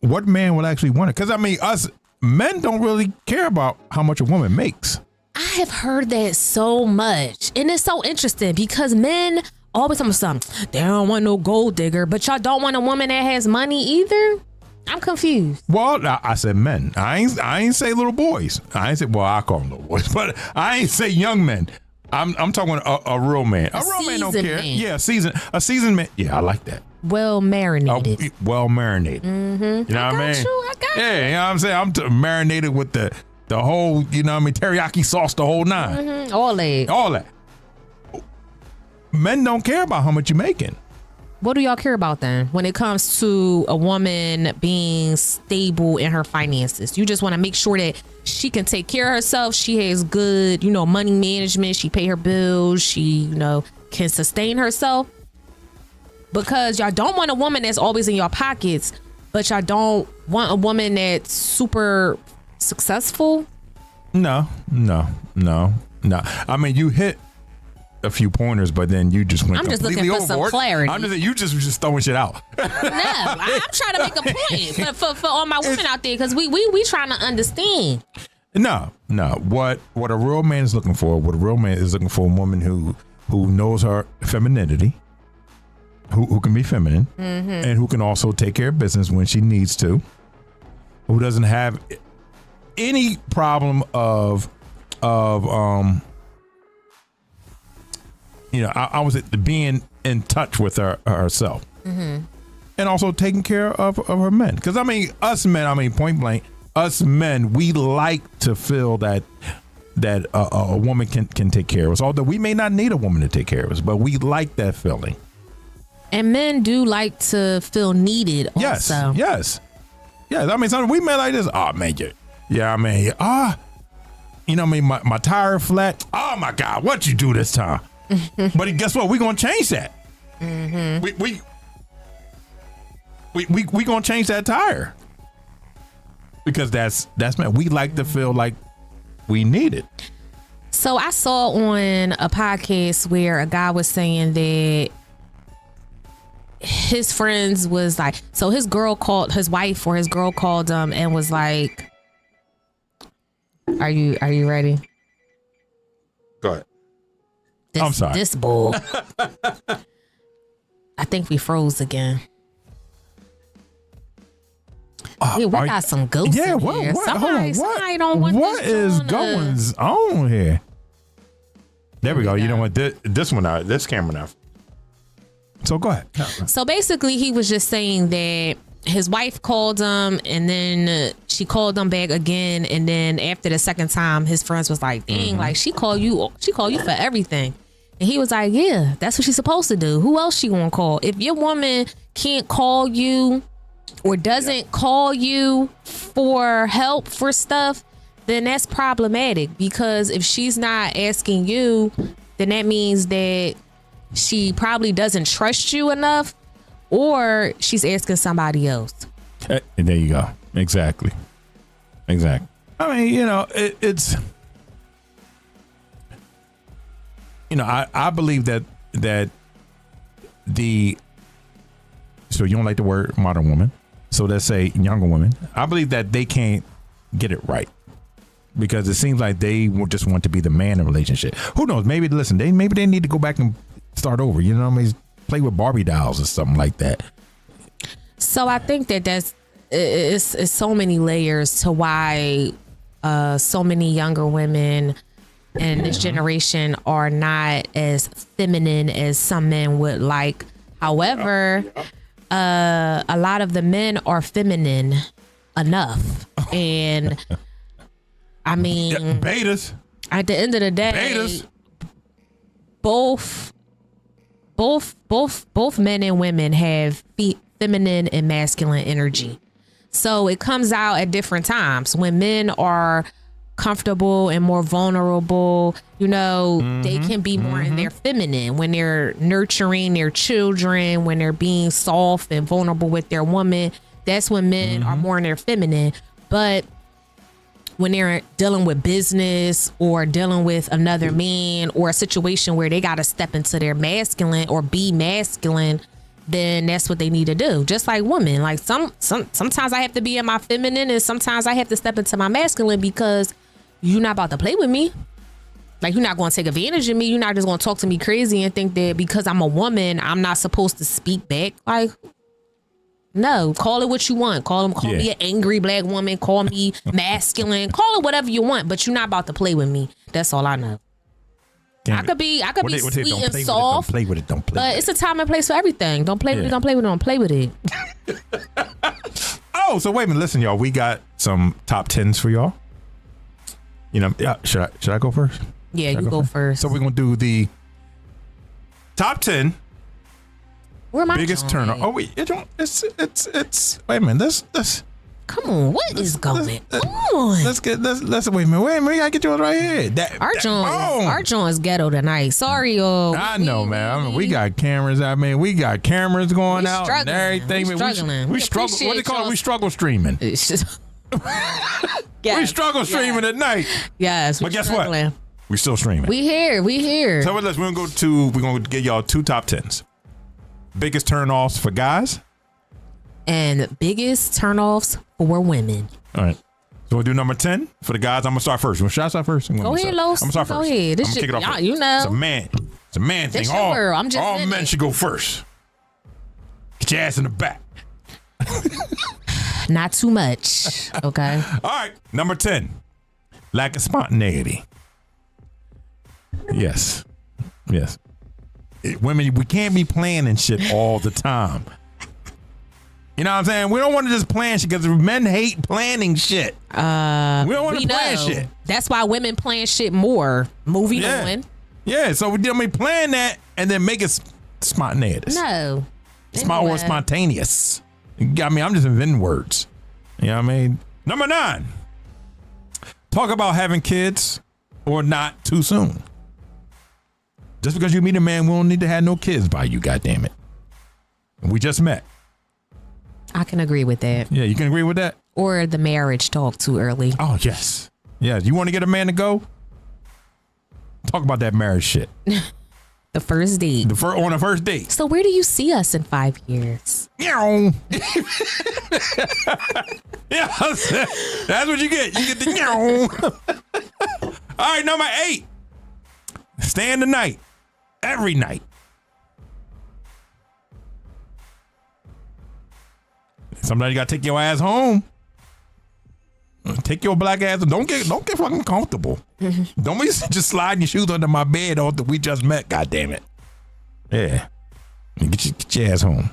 What man would actually want it? Because I mean, us men don't really care about how much a woman makes. I have heard that so much, and it's so interesting because men always tell me something. They don't want no gold digger, but y'all don't want a woman that has money either. I'm confused. Well, I said men. I ain't say little boys. I ain't say, well, I call them little boys, but I ain't say young men. I'm talking a real man. A real man don't care. Man. Yeah, a seasoned man. Yeah, I like that. Well marinated. Well marinated. You know what I mean? I got you. Yeah, you know what I'm saying? I'm marinated with the whole, you know what I mean, teriyaki sauce, the whole nine. All that. Men don't care about how much you're making. What do y'all care about then when it comes to a woman being stable in her finances? You just want to make sure that she can take care of herself. She has good, money management. She pay her bills. She, can sustain herself. Because y'all don't want a woman that's always in your pockets, but y'all don't want a woman that's super successful. No. I mean, you hit a few pointers, but then you just went I'm just completely looking for some overboard. clarity. I'm just you just throwing shit out. No, I'm trying to make a point for all my women out there because we trying to understand. No. What a real man is looking for? What a real man is looking for? A woman who knows her femininity, who can be feminine, and who can also take care of business when she needs to. Who doesn't have any problem of I was being in touch with herself, and also taking care of her men. Because us men, point blank, us men, we like to feel that a woman can take care of us. Although we may not need a woman to take care of us, but we like that feeling. And men do like to feel needed. Also. Yes. Something we men like this. Oh man, my tire flat. Oh my God, what you do this time? But guess what? We're gonna change that. We gonna change that tire because that's man. We like to feel like we need it. So I saw on a podcast where a guy was saying that his friends was like, so his girl called his wife or his girl called him and was like, "Are you ready?" Go ahead. I'm sorry. This bull. I think we froze again. We got some ghosts. Yeah, what? Somebody don't want what is going on here? There we go. You know what? This one out. This camera now. So go ahead. So basically, he was just saying that his wife called him, and then she called him back again, and then after the second time, his friends was like, "Dang, like she call you for everything." And he was like, "Yeah, that's what she's supposed to do. Who else she gonna call? If your woman can't call you or doesn't call you for help for stuff, then that's problematic, because if she's not asking you, then that means that she probably doesn't trust you enough, or she's asking somebody else." There you go. Exactly. It's I believe that so you don't like the word modern woman, so let's say younger women, I believe that they can't get it right because it seems like they just want to be the man in a relationship. Who knows? Maybe they need to go back and start over. Play with Barbie dolls or something like that. So I think that's it's so many layers to why so many younger women in this generation are not as feminine as some men would like. However, a lot of the men are feminine enough, and betas. At the end of the day, both men and women have feminine and masculine energy. So it comes out at different times. When men are comfortable and more vulnerable, they can be more in their feminine. When they're nurturing their children, when they're being soft and vulnerable with their woman, that's when men are more in their feminine. But when they're dealing with business or dealing with another man or a situation where they got to step into their masculine or be masculine, then that's what they need to do. Just like women, like sometimes I have to be in my feminine and sometimes I have to step into my masculine, because you're not about to play with me. Like, you're not going to take advantage of me. You're not just going to talk to me crazy and think that because I'm a woman, I'm not supposed to speak back. Like, no, call it what you want. Call me an angry black woman. Call me masculine. Call it whatever you want, but you're not about to play with me. That's all I know. I could be sweet and soft. Don't play with it. But it's a time and place for everything. Don't play with it. Don't play with it. Don't play with it. Oh, so wait a minute. Listen, y'all. We got some top 10s for y'all. Should I go first? Yeah, you go first. So we're gonna do the top 10 biggest turner. Oh wait, it's wait a minute. This. Come on, what is going on? Let's wait a minute. We gotta get yours right here. Our John is ghetto tonight. Sorry, y'all. I know, man. We got cameras. We got cameras going out and everything. We struggling. We struggle. What do they call it? We struggle streaming. It's just we struggle streaming at night. Yes, but guess what? We still streaming. We here. So we're gonna get y'all 2 top 10s. Biggest turnoffs for guys and biggest turnoffs for women. All right. So we'll do number 10 for the guys. I'm gonna start first. Should I start first? Go ahead, Los. I'm gonna start first. Go ahead. I'm gonna kick it off. You know, it's a man thing. Your world. I'm just all men should go first. Get your ass in the back. Not too much. Okay. All right. Number 10. Lack of spontaneity. Yes. Women, we can't be planning shit all the time. You know what I'm saying? We don't want to just plan shit because men hate planning shit. We don't want to plan shit. That's why women plan shit more. Moving on. Yeah, so we plan that and then make it spontaneous. No. Or spontaneous. I mean, I'm just inventing words. You know what I mean? Number 9. Talk about having kids or not too soon. Just because you meet a man, we don't need to have no kids by you, goddammit. We just met. I can agree with that. Yeah, you can agree with that? Or the marriage talk too early. Oh, yes. Yeah, you want to get a man to go? Talk about that marriage shit. The first date. On the first date. So where do you see us in 5 years? Yeah, that's what you get. You get the meow. All right, number 8. Staying the night. Every night. Sometimes you gotta take your ass home. Take your black ass. Don't get fucking comfortable. Don't be just sliding your shoes under my bed after we just met. God damn it. Yeah. Get your ass home.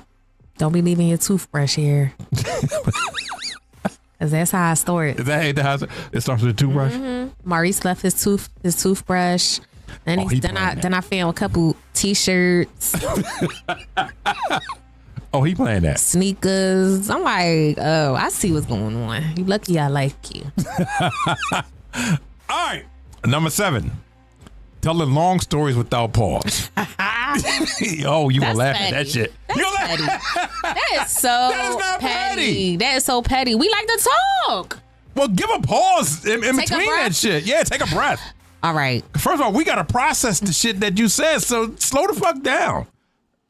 Don't be leaving your toothbrush here. Cause that's how I store it. Is that how it starts with a toothbrush? Maurice left his toothbrush. Then I found a couple t-shirts. Oh, he playing that. Sneakers. I'm like, oh, I see what's going on. You lucky I like you. All right. Number 7. Telling long stories without pause. Oh, you gonna laugh at that shit. You petty. That is so petty. That is so petty. We like to talk. Well, give a pause in between that shit. Yeah, take a breath. All right. First of all, we gotta process the shit that you said, so slow the fuck down.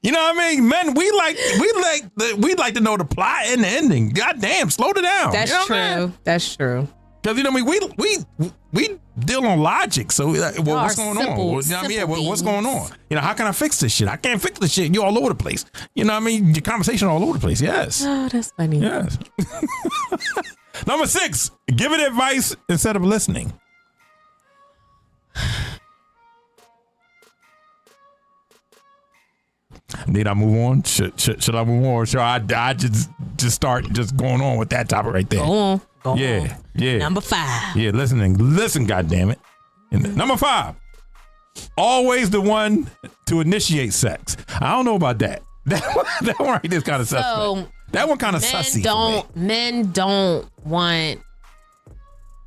You know what I mean? Men, we like to know the plot and the ending. God damn, slow it down. That's true. That's true. Because you know what I mean, we deal on logic. So what's going on? What's going on? You know, how can I fix this shit? I can't fix this shit. You're all over the place. You know what I mean? Your conversation all over the place. Yes. Oh, that's funny. Yes. Number 6, give it advice instead of listening. Need I move on? Should I move on? Or should I just start just going on with that topic right there? Go on. Yeah. Number 5. Yeah, listen, goddammit. And number 5, always the one to initiate sex. I don't know about that. That one right there is kind of suspect. That one kind of sussy. Men don't want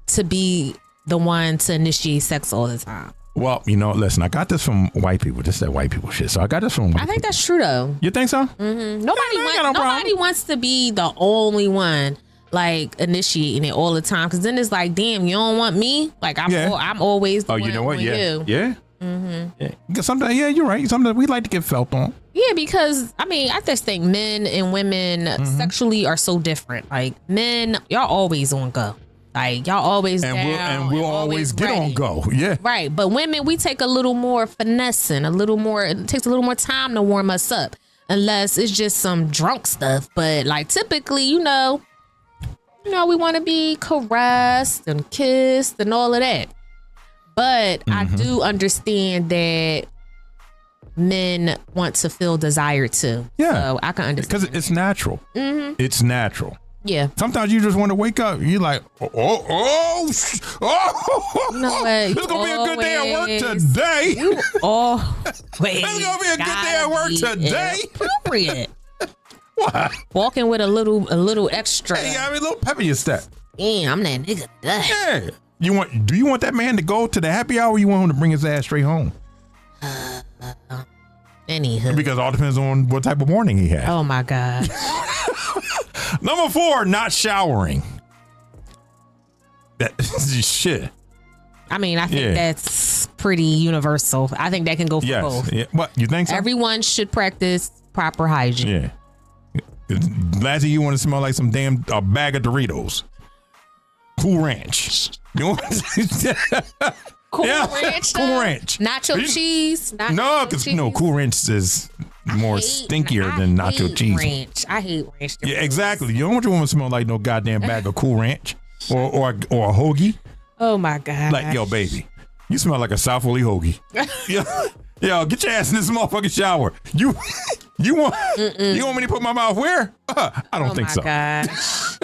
to be the one to initiate sex all the time. Well, you know, listen, I got this from white people. This is that white people shit. So I got this from white people. I think that's true, though. You think so? Mm-hmm. Nobody wants to be the only one, like, initiating it all the time. Because then it's like, damn, you don't want me? Like, I'm always the one. Oh, you know what? Yeah. You. Mm-hmm. Yeah. Sometimes, you're right. Sometimes we like to get felt on. Yeah, because, I mean, I just think men and women sexually are so different. Like, men, y'all always on go. Like, y'all always down. We'll always get on go. Yeah. Right. But women, we take a little more finessing, it takes a little more time to warm us up. Unless it's just some drunk stuff. But, like, typically, we want to be caressed and kissed and all of that. But I do understand that men want to feel desired too. Yeah. So I can understand. Because it's natural. Mm-hmm. It's natural. Yeah. Sometimes you just want to wake up. You're like, You know what? It's going to be a good day at work today. It's going to be a good day at work today. Appropriate. What? Walking with a little extra. Hey, you got a little pep in your step. Yeah, I'm that nigga today. Yeah. Do you want that man to go to the happy hour or you want him to bring his ass straight home? Anywho. Because it all depends on what type of morning he had. Oh my God. Number 4, not showering. That shit. I mean, I think that's pretty universal. I think that can go for both. Yeah. What, you think so? Everyone should practice proper hygiene. Yeah. Last thing you want to smell like some damn bag of Doritos. Cool Ranch. You know what? Cool Ranch. Cool Ranch. Nacho cheese. No, because Cool Ranch is more stinkier than nacho cheese. Ranch. I hate ranch. Yeah, exactly. You don't want your woman to smell like no goddamn bag of Cool Ranch or a hoagie. Oh my God. Like, yo, baby, you smell like a South Philly hoagie. Yo, get your ass in this motherfucking shower. You want me to put my mouth where? I don't think so. Gosh.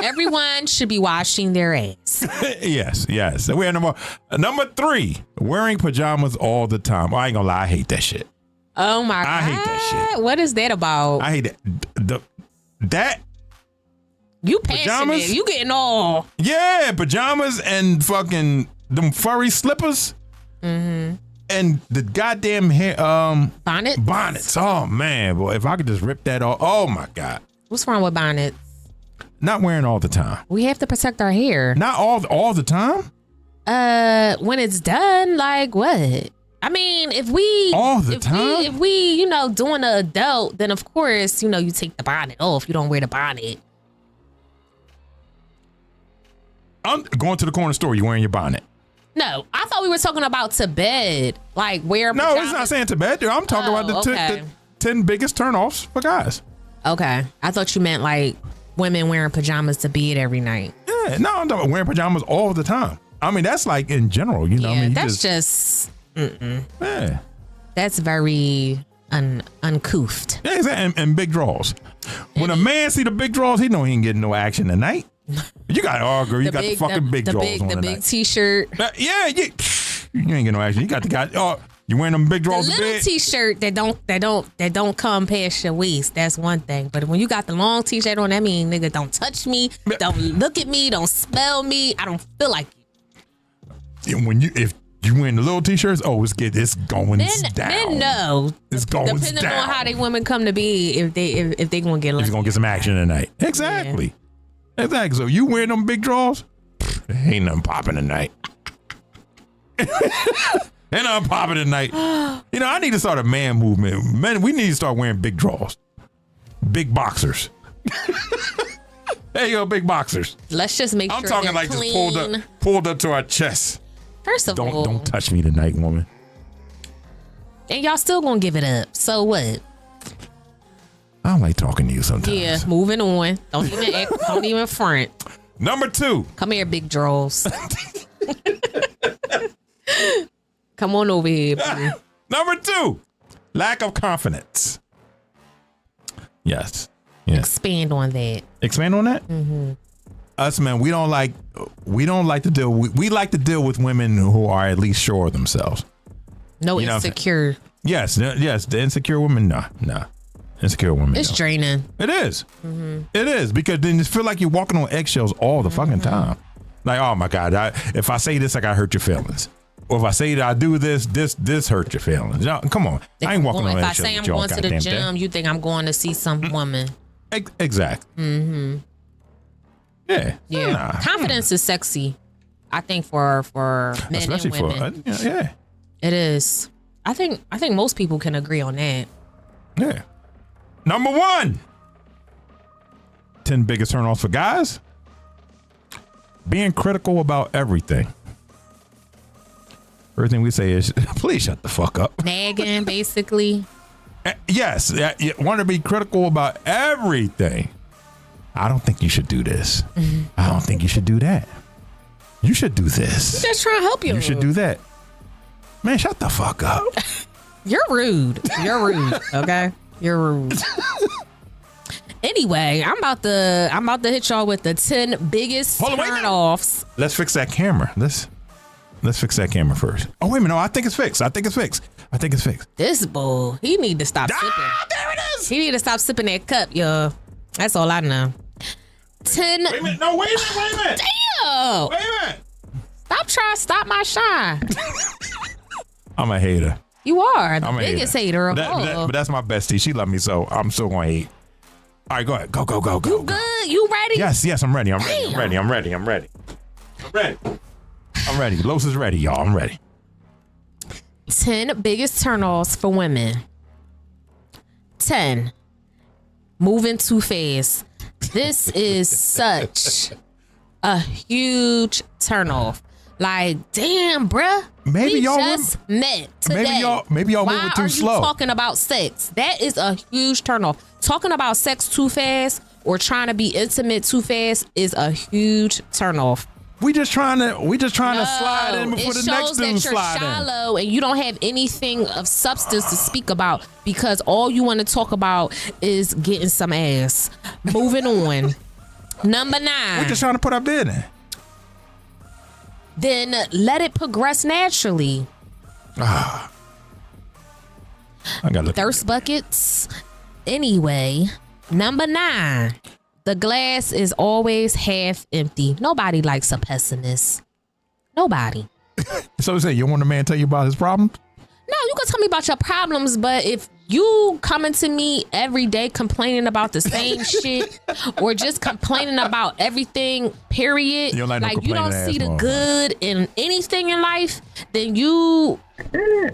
Everyone should be washing their ass. Yes. We have number 3, wearing pajamas all the time. I ain't gonna lie, I hate that shit. Oh my God. I hate that shit. What is that about? I hate that. That you passionate. Pajamas? You getting all. Yeah, pajamas and fucking them furry slippers. Mm-hmm. And the goddamn hair, bonnets. Oh man, boy, if I could just rip that off. Oh my God. What's wrong with bonnets? Not wearing all the time. We have to protect our hair. Not all the time? When it's done, like what? I mean, if we doing an adult, then of course, you take the bonnet off. You don't wear the bonnet. I'm going to the corner store. You wearing your bonnet? No, I thought we were talking about to bed. Like wear pajamas. No, it's not saying to bed. I'm talking about the 10 biggest turnoffs for guys. Okay. I thought you meant like women wearing pajamas to bed every night. Yeah, no, I'm talking about wearing pajamas all the time. I mean, that's like in general, Yeah, I mean, that's just yeah. That's very uncouth. Yeah, exactly. And big draws. When a man see the big draws, he know he ain't getting no action tonight. You got to argue. You got the fucking big draws on the tonight. big t-shirt. Yeah. You ain't getting no action. You got the guy. Oh, you wearing them big draws? The little t-shirt that don't come past your waist. That's one thing. But when you got the long t-shirt on, that mean nigga don't touch me, don't look at me, don't smell me. I don't feel like you. If you wearing the little t-shirts, it's going down. Men know. It's going Depending down. on how they women come to be, if they gonna get. If you're gonna get some action tonight, exactly. Yeah. Exactly. So you wearing them big draws? Ain't nothing popping tonight. Ain't nothing popping tonight. I need to start a man movement. Men, we need to start wearing big draws, big boxers. Hey, yo, big boxers. Let's just make sure I'm talking like clean. Just pulled up to our chest. First of all, don't touch me tonight, woman. And y'all still gonna give it up. So what? I don't like talking to you sometimes. Yeah, moving on. Don't even front. Number 2. Come here, big draws. Come on over here. Number 2. Lack of confidence. Yes. Expand on that. Expand on that? Mm-hmm. Us men, we like to deal. We like to deal with women who are at least sure of themselves. No, insecure. Yes. The insecure women, no. Insecure women. It's draining. It is. Mm-hmm. It is, because then you feel like you're walking on eggshells all the fucking time. Like, oh my God, if I say this, I gotta hurt your feelings. Or if I say that I do this hurt your feelings. Come on. I ain't walking on eggshells. If I say I'm going to the gym, you think I'm going to see some woman. Exactly. Mm-hmm. Yeah. Yeah. Confidence is sexy, I think, for men especially and women. Yeah. It is. I think most people can agree on that. Yeah. Number 1. 10 biggest turnoffs for guys. Being critical about everything. Everything we say is, please shut the fuck up. Nagging, basically. Yes. You want to be critical about everything. I don't think you should do this. Mm-hmm. I don't think you should do that. You should do this. I'm just trying to help you. You should do that. Man, shut the fuck up. You're rude. Okay? You're rude. Anyway, I'm about to hit y'all with the 10 biggest turn-offs. Let's fix that camera. Let's fix that camera first. Oh, wait a minute. No, I think it's fixed. This bull, he need to stop sipping. There it is. He need to stop sipping that cup, yo. That's all I know. 10. Wait a minute. No, wait a minute. Damn. Wait a minute. Stop trying to stop my shine. I'm a hater. You are the biggest hater of all. But that's my bestie. She love me, so I'm still going to hate. All right, go ahead. Go. You good? You ready? Yes, I'm ready. I'm ready. Los is ready, y'all. I'm ready. 10 biggest turnoffs for women. 10. Moving too fast. This is such a huge turnoff. Like, damn, bruh. Maybe we y'all just met today. Maybe y'all Why moving too are slow. you talking about sex? That is a huge turnoff. Talking about sex too fast or trying to be intimate too fast is a huge turnoff. We just trying to slide in before the next dude slide in. It shows that you're shallow and you don't have anything of substance to speak about because all you want to talk about is getting some ass. Moving on. Number 9. We're just trying to put our bid in. Then let it progress naturally. I got to Thirst buckets. Anyway, number 9. The glass is always half empty. Nobody likes a pessimist. Nobody. So you say you want a man to tell you about his problems? No, you can tell me about your problems, but if you coming to me every day complaining about the same shit or just complaining about everything, period, You don't like no like you don't complaining see the ass good in anything in life, then you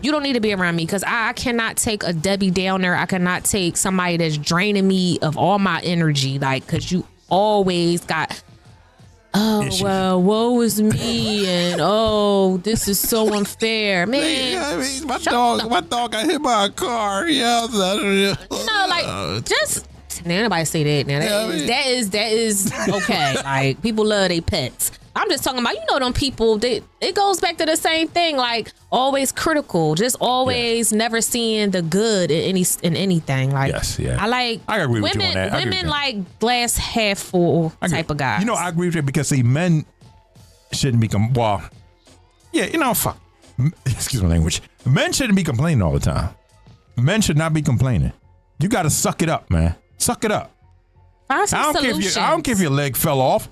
don't need to be around me because I cannot take a Debbie Downer. I cannot take somebody that's draining me of all my energy, like, because you always got... Oh, issues. well, woe is me, and oh, this is so unfair, man. I mean, my dog got hit by a car. Yeah, No, like, just nobody say that. Now that is okay. Like, people love their pets. I'm just talking about, them people. It goes back to the same thing. Like, always critical, just always never seeing the good in anything. Like, yes, yeah. I agree with you on that. Women like glass half full type of guys. I agree with you because see, men shouldn't be fuck. Excuse my language. Men shouldn't be complaining all the time. Men should not be complaining. You got to suck it up, man. Suck it up. Find some solutions. I don't care if your leg fell off.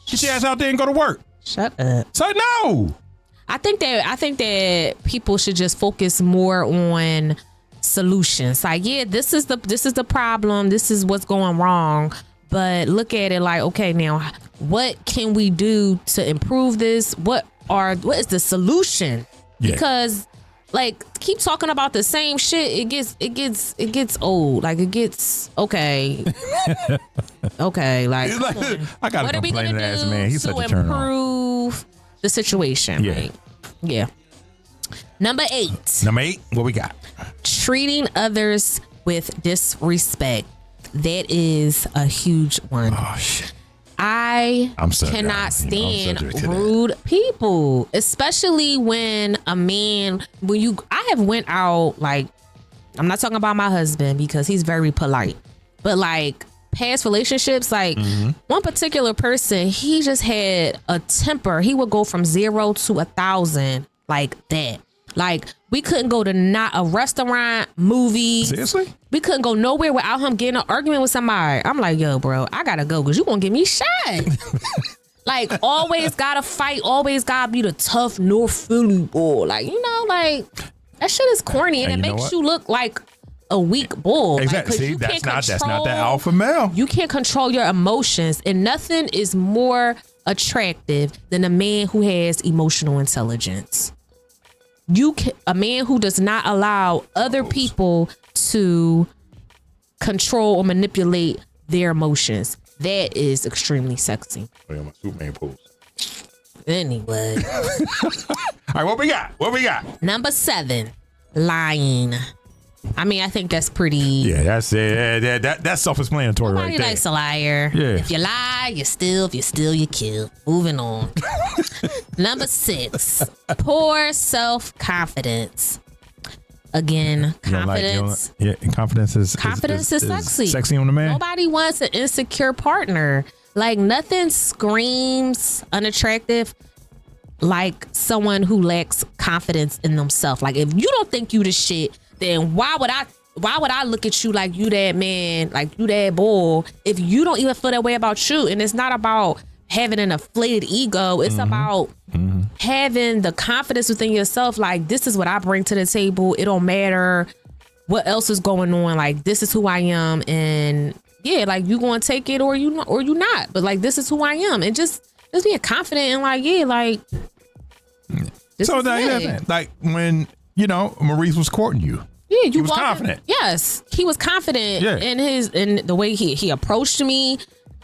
Get your ass out there and go to work. Shut up. So no. I think that people should just focus more on solutions. Like, yeah, this is the problem. This is what's going wrong. But look at it like, okay, now what can we do to improve this? What is the solution? Yeah. Because like keep talking about the same shit, it gets old. Like it gets okay. Okay, like I got a complaining ass man. He's such a turn on. Improve the situation. Yeah. Right? Yeah. Number 8. What we got? Treating others with disrespect. That is a huge one. Oh shit. I cannot stand rude people, especially when a man, I have went out, like, I'm not talking about my husband because he's very polite, but like past relationships, like one particular person, he just had a temper. He would go from 0 to 1,000 like that. Like, we couldn't go to not a restaurant, movies. Seriously? We couldn't go nowhere without him getting an argument with somebody. I'm like, yo, bro, I gotta go because you gonna get me shot. Like, always gotta fight, always gotta be the tough North Philly boy. Like, like, that shit is corny and it makes you look like a weak bull. Exactly. Like, see, that's not that alpha male. You can't control your emotions, and nothing is more attractive than a man who has emotional intelligence. A man who does not allow other people to control or manipulate their emotions. That is extremely sexy. Oh, yeah, my Superman pose. Anyway. All right, what we got? Number 7, lying. I mean, I think that's pretty. Yeah, that's it. That's self-explanatory right there. Nobody likes a liar. Yeah. If you lie, you steal. If you steal, you kill. Moving on. Number 6, poor self-confidence. Again, confidence. Confidence is sexy. Sexy on the man. Nobody wants an insecure partner. Like, nothing screams unattractive like someone who lacks confidence in themselves. Like, if you don't think you the shit, then why would I look at you like you that man, like you that bull, if you don't even feel that way about you? And it's not about having an inflated ego. It's about having the confidence within yourself. Like, this is what I bring to the table. It don't matter what else is going on. Like, this is who I am. And yeah, like, you going to take it or you not. But like, this is who I am. And just being confident and like, yeah, like. So like when you know, Maurice was courting you. Yeah, he was confident. Yes, he was confident in the way he approached me,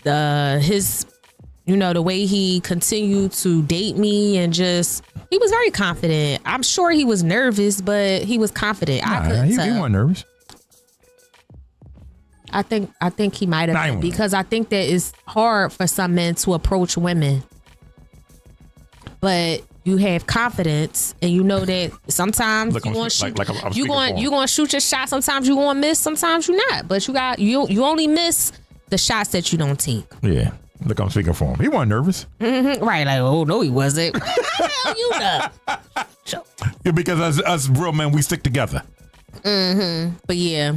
his, you know, the way he continued to date me, and just he was very confident. I'm sure he was nervous, but he was confident. I couldn't he tell. wasn't nervous. I think he might have been, because I think that it's hard for some men to approach women, but you have confidence, and you know that sometimes you want to shoot your shot. Sometimes you going to miss. Sometimes you're not. But you only miss the shots that you don't take. Yeah. Look, I'm speaking for him. He wasn't nervous. Mm-hmm. Right. Like, oh no, he wasn't. Hell, you know. Yeah, because us real men, we stick together. Mm-hmm. But yeah.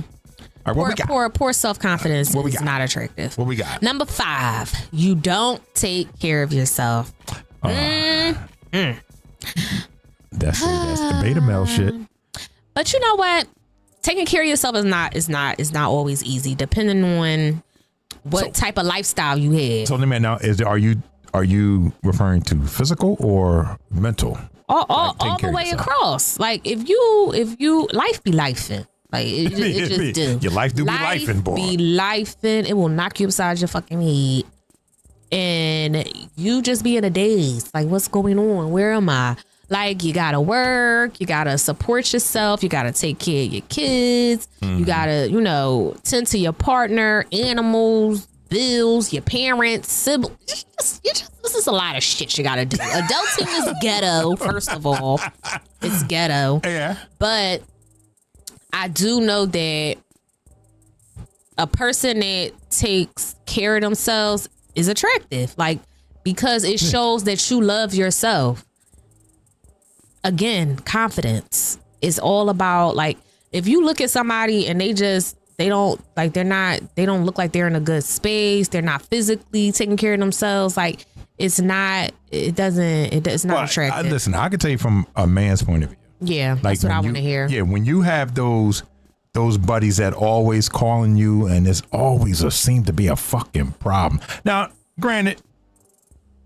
All right, poor self-confidence is not attractive. What we got? Number 5, you don't take care of yourself. That's the beta male shit. But you know what? Taking care of yourself is not always easy, depending on what type of lifestyle you have. So let me know, are you referring to physical or mental? All the way across. Like if you life be lifing. Like it just do. Your life do be lifing, boy. Be lifing. It will knock you upside your fucking head. And you just be in a daze. Like, what's going on? Where am I? Like, you gotta work, you gotta support yourself, you gotta take care of your kids, you gotta, you know, tend to your partner, animals, bills, your parents, siblings. This is a lot of shit you gotta do. Adulting is ghetto, first of all. It's ghetto. Yeah. But I do know that a person that takes care of themselves is attractive. Like, because it shows that you love yourself. Again, confidence is all about, like, if you look at somebody and they don't look like they're in a good space, they're not physically taking care of themselves, like, it's not attractive. Listen, I can tell you from a man's point of view. Yeah, like, that's what I want to hear. Yeah, when you have those buddies that always calling you, and there's always seem to be a fucking problem. Now, granted,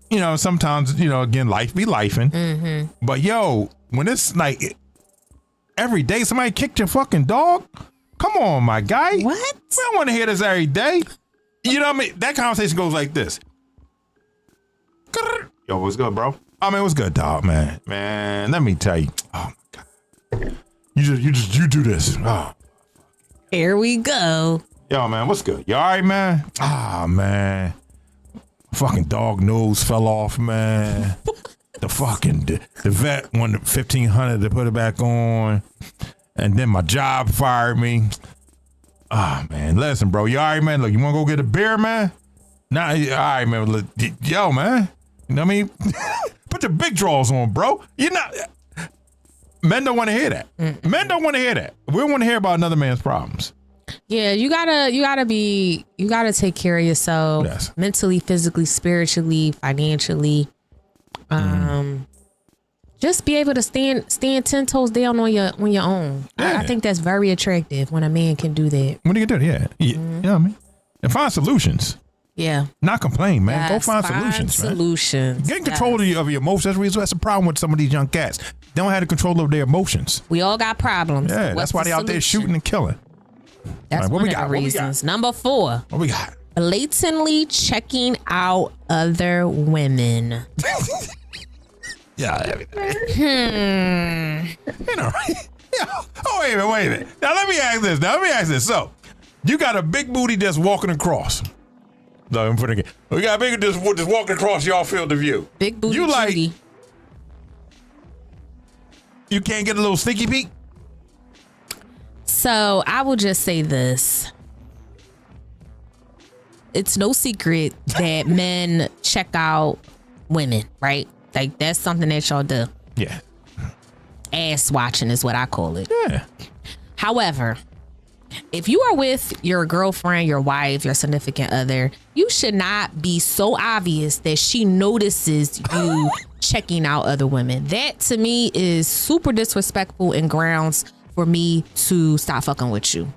you know, sometimes, you know, again, life be lifing. Mm-hmm. But yo, when it's like every day somebody kicked your fucking dog, come on, my guy. What? We don't want to hear this every day. You know what I mean? That conversation goes like this. Yo, what's good, bro? I mean, what's good, dog, man? Man, let me tell you. Oh my God. You do this. Oh. Here we go. Yo, man, what's good? You all right, man? Ah, man. Fucking dog nose fell off, man. the vet wanted $1,500 to put it back on. And then my job fired me. Ah, man. Listen, bro. You all right, man? Look, you want to go get a beer, man? Nah, all right, man. Look, yo, man. You know what I mean? Put your big drawers on, bro. You're not... Men don't want to hear that. Men don't want to hear that. We don't want to hear about another man's problems. Yeah, you gotta take care of yourself. Yes. Mentally, physically, spiritually, financially. Just be able to stand 10 toes down on your own. Yeah. I think that's very attractive when a man can do that. When you can do it, yeah. You know what I mean? And find solutions. Yeah. Not complain, man. Yes, Go find solutions, man. Solutions. Get in control of your emotions. That's the problem with some of these young cats. They don't have the control of their emotions. We all got problems. Yeah, that's why they out there shooting and killing. That's right, one of the reasons. Number 4. What we got? Blatantly checking out other women. Yeah. You know, right? Yeah. Oh, wait a minute. Now, let me ask this. So, you got a big booty that's walking across. No, I'm putting it. We got a big just walking across y'all field of view. Big booty. You like? Judy. You can't get a little sneaky peek? So I will just say this. It's no secret that men check out women, right? Like, that's something that y'all do. Yeah. Ass watching is what I call it. Yeah. However, if you are with your girlfriend, your wife, your significant other, you should not be so obvious that she notices you checking out other women. That, to me, is super disrespectful and grounds for me to stop fucking with you.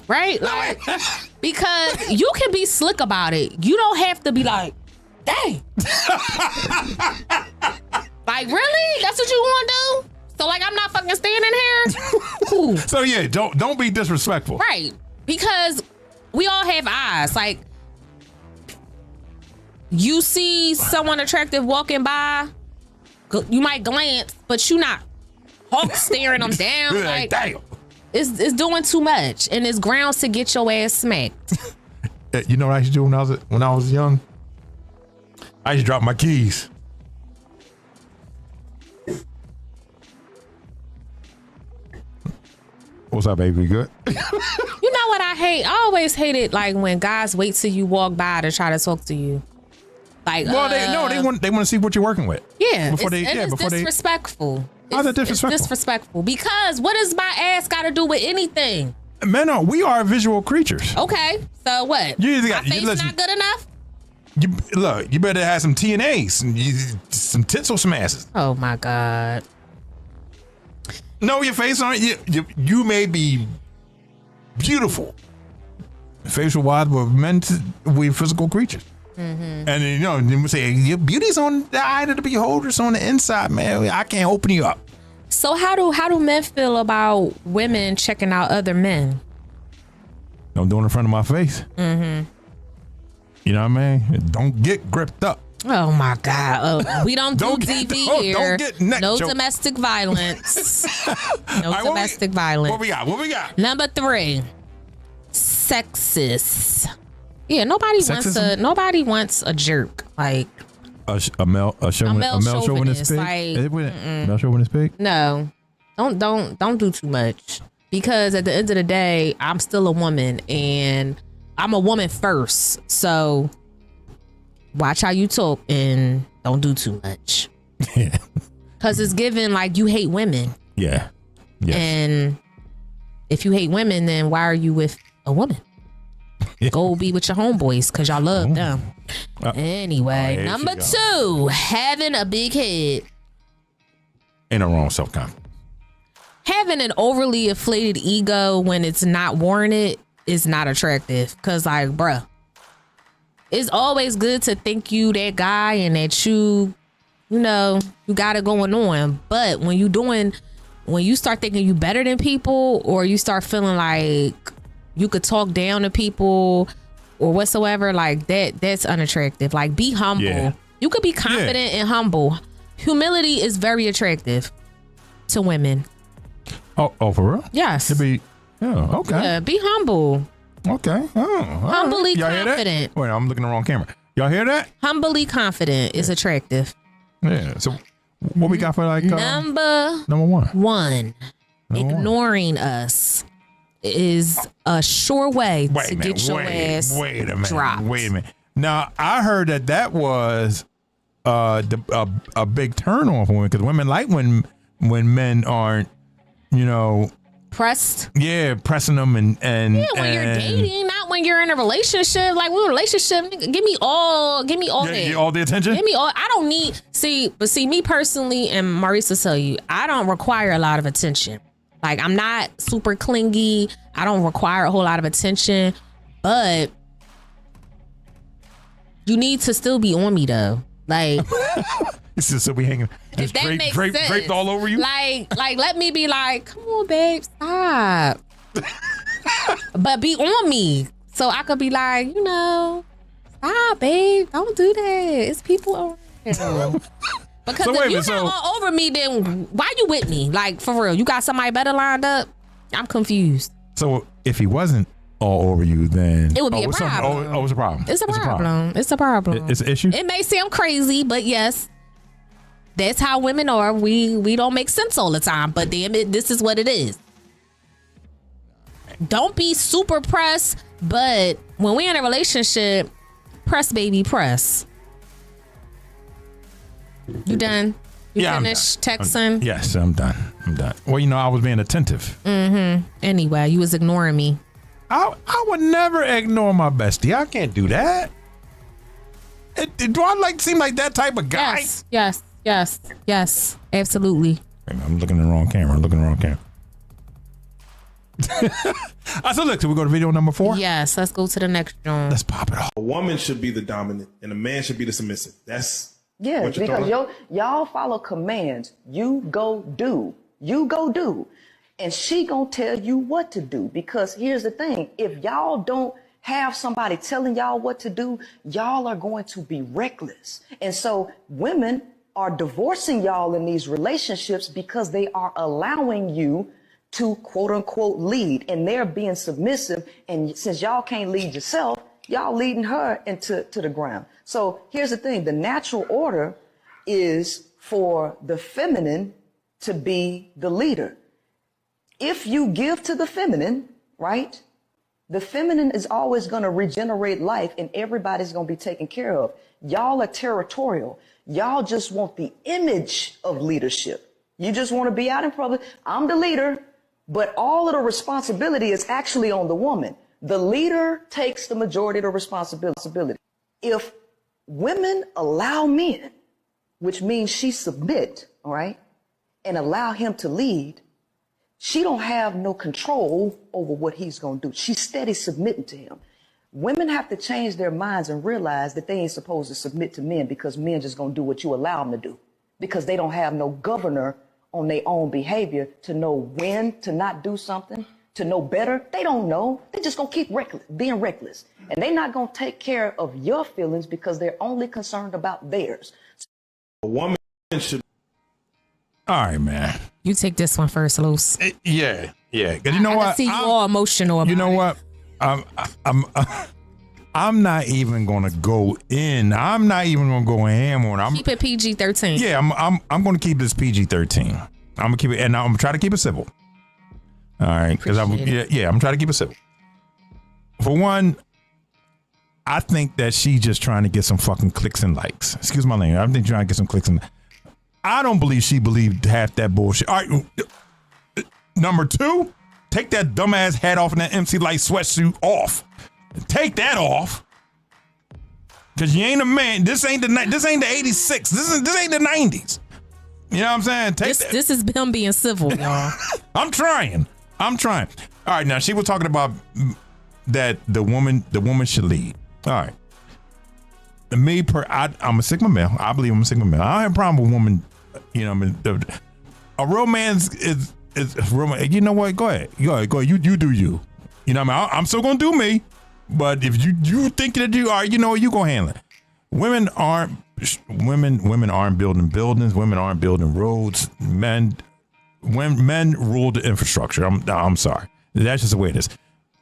Right? Like, because you can be slick about it. You don't have to be like, dang. Like, really? That's what you want to do? So like I'm not fucking standing here. Ooh. So yeah, don't be disrespectful. Right. Because we all have eyes. Like you see someone attractive walking by, you might glance, but you not hawk staring them down. Like, damn. It's doing too much, and it's grounds to get your ass smacked. You know what I used to do when I was young? I used to drop my keys. What's up, baby? Good? You know what I hate? I always hated like when guys wait till you walk by to try to talk to you. Like, well, they want to see what you're working with. Yeah, before it's disrespectful. How's that disrespectful? It's disrespectful because what does my ass got to do with anything? We are visual creatures. Okay, so what? You either got, my face not good enough? You better have some TNAs, some tits or some asses. Oh my God. No, your face aren't. You may be beautiful. Facial wise, but we're physical creatures. Mm-hmm. And you know, we say your beauty's on the eye of the beholder, it's on the inside, man. I can't open you up. So how do men feel about women checking out other men? Don't do it in front of my face. Mm-hmm. You know what I mean? Don't get gripped up. Oh my God! We don't do DV here. Don't get neck no choked. Domestic violence. No right, domestic violence. What we got? Number 3, sexist. Yeah, nobody wants a jerk like a male chauvinist pig. Like, male chauvinist pig. No, don't do too much because at the end of the day, I'm still a woman and I'm a woman first. So watch how you talk and don't do too much. Yeah. Cause it's given like you hate women. Yeah. Yes. And if you hate women, then why are you with a woman? Go be with your homeboys because y'all love them. Anyway, number 2, having a big head. Ain't no wrong self-confidence. Having an overly inflated ego when it's not warranted is not attractive. Cause like, bruh, it's always good to think you that guy and that you got it going on. But when you start thinking you better than people, or you start feeling like you could talk down to people or whatsoever, like that's unattractive. Like, be humble. Yeah. You could be confident and humble. Humility is very attractive to women. Oh, for real? Yes. Okay. Yeah, be humble. Okay. Humbly confident. Wait, I'm looking at the wrong camera. Y'all hear that? Humbly confident is attractive. Yeah. So what we got for like number 1? Ignoring us is a sure way to get your ass dropped. Wait a minute. Now, I heard that was a big turn on for women, because women like when men aren't, pressed. Yeah, pressing them and when you're dating, not when you're in a relationship. Like, we're in a relationship, give me all that. All the attention. Give me all. I don't need see me personally, and Maurice will tell you, I don't require a lot of attention. Like, I'm not super clingy. I don't require a whole lot of attention, but you need to still be on me though. Like, it's just so we hanging. If that makes sense. Draped all over you. Like let me be like, come on, babe, stop. But be on me, so I could be like, stop, babe, don't do that. It's people around here. Because if you're not all over me, then why you with me? Like, for real, you got somebody better lined up? I'm confused. So if he wasn't all over you, then it would be a problem. It's a problem. It's a problem. It's a problem. It's an issue. It may sound crazy, but yes, that's how women are. We don't make sense all the time, but damn it, this is what it is. Don't be super pressed, but when we're in a relationship, press, baby, press. You done? You finished texting? Yes, I'm done. Well, I was being attentive. Anyway, you was ignoring me. I would never ignore my bestie. I can't do that. Do I seem like that type of guy? Yes. Absolutely. I'm looking at the wrong camera. So look, we go to video number 4? Yes, let's go to the next one. Let's pop it off. A woman should be the dominant and a man should be the submissive. That's because y'all follow commands. You go do. You go do. And she gonna tell you what to do. Because here's the thing. If y'all don't have somebody telling y'all what to do, y'all are going to be reckless. And so women are divorcing y'all in these relationships because they are allowing you to quote unquote lead, and they're being submissive. And since y'all can't lead yourself, y'all leading her to the ground. So here's the thing. The natural order is for the feminine to be the leader. If you give to the feminine, right? The feminine is always going to regenerate life and everybody's going to be taken care of. Y'all are territorial. Y'all just want the image of leadership. You just want to be out in public. I'm the leader, but all of the responsibility is actually on the woman. The leader takes the majority of the responsibility. If women allow men, which means she submit, all right, and allow him to lead, she don't have no control over what he's going to do. She's steady submitting to him. Women have to change their minds and realize that they ain't supposed to submit to men because men just going to do what you allow them to do, because they don't have no governor on their own behavior to know when to not do something, to know better. They don't know. They just going to keep being reckless. And they're not going to take care of your feelings because they're only concerned about theirs. A woman should. All right, man. You take this one first, Los. Yeah. Because you know what? I see you all emotional about You know it. what? I'm not even gonna go in. I'm not even gonna go ham on it. Keep it PG-13. Yeah, I'm gonna keep this PG-13. I'm gonna keep it, and I'm gonna try to keep it civil. All right, because I'm trying to keep it civil. For one, I think that she's just trying to get some fucking clicks and likes. Excuse my language. I think trying to get some clicks and. I don't believe she believed half that bullshit. All right, number two, take that dumbass hat off and that MC Light sweatsuit off. Take that off, cause you ain't a man. This ain't the 86. This ain't the 90s. You know what I'm saying? This I'm trying. All right, now she was talking about that the woman should lead. All right. I'm a Sigma male. I believe I'm a Sigma male. I don't have a problem with women. You know, a real man is real man. You know what? Go ahead. You do you. You know what I mean? I'm still gonna do me. But if you think that you are, you know, you gonna handle it. Women aren't building buildings. Women aren't building roads. Men rule the infrastructure. I'm sorry. That's just the way it is.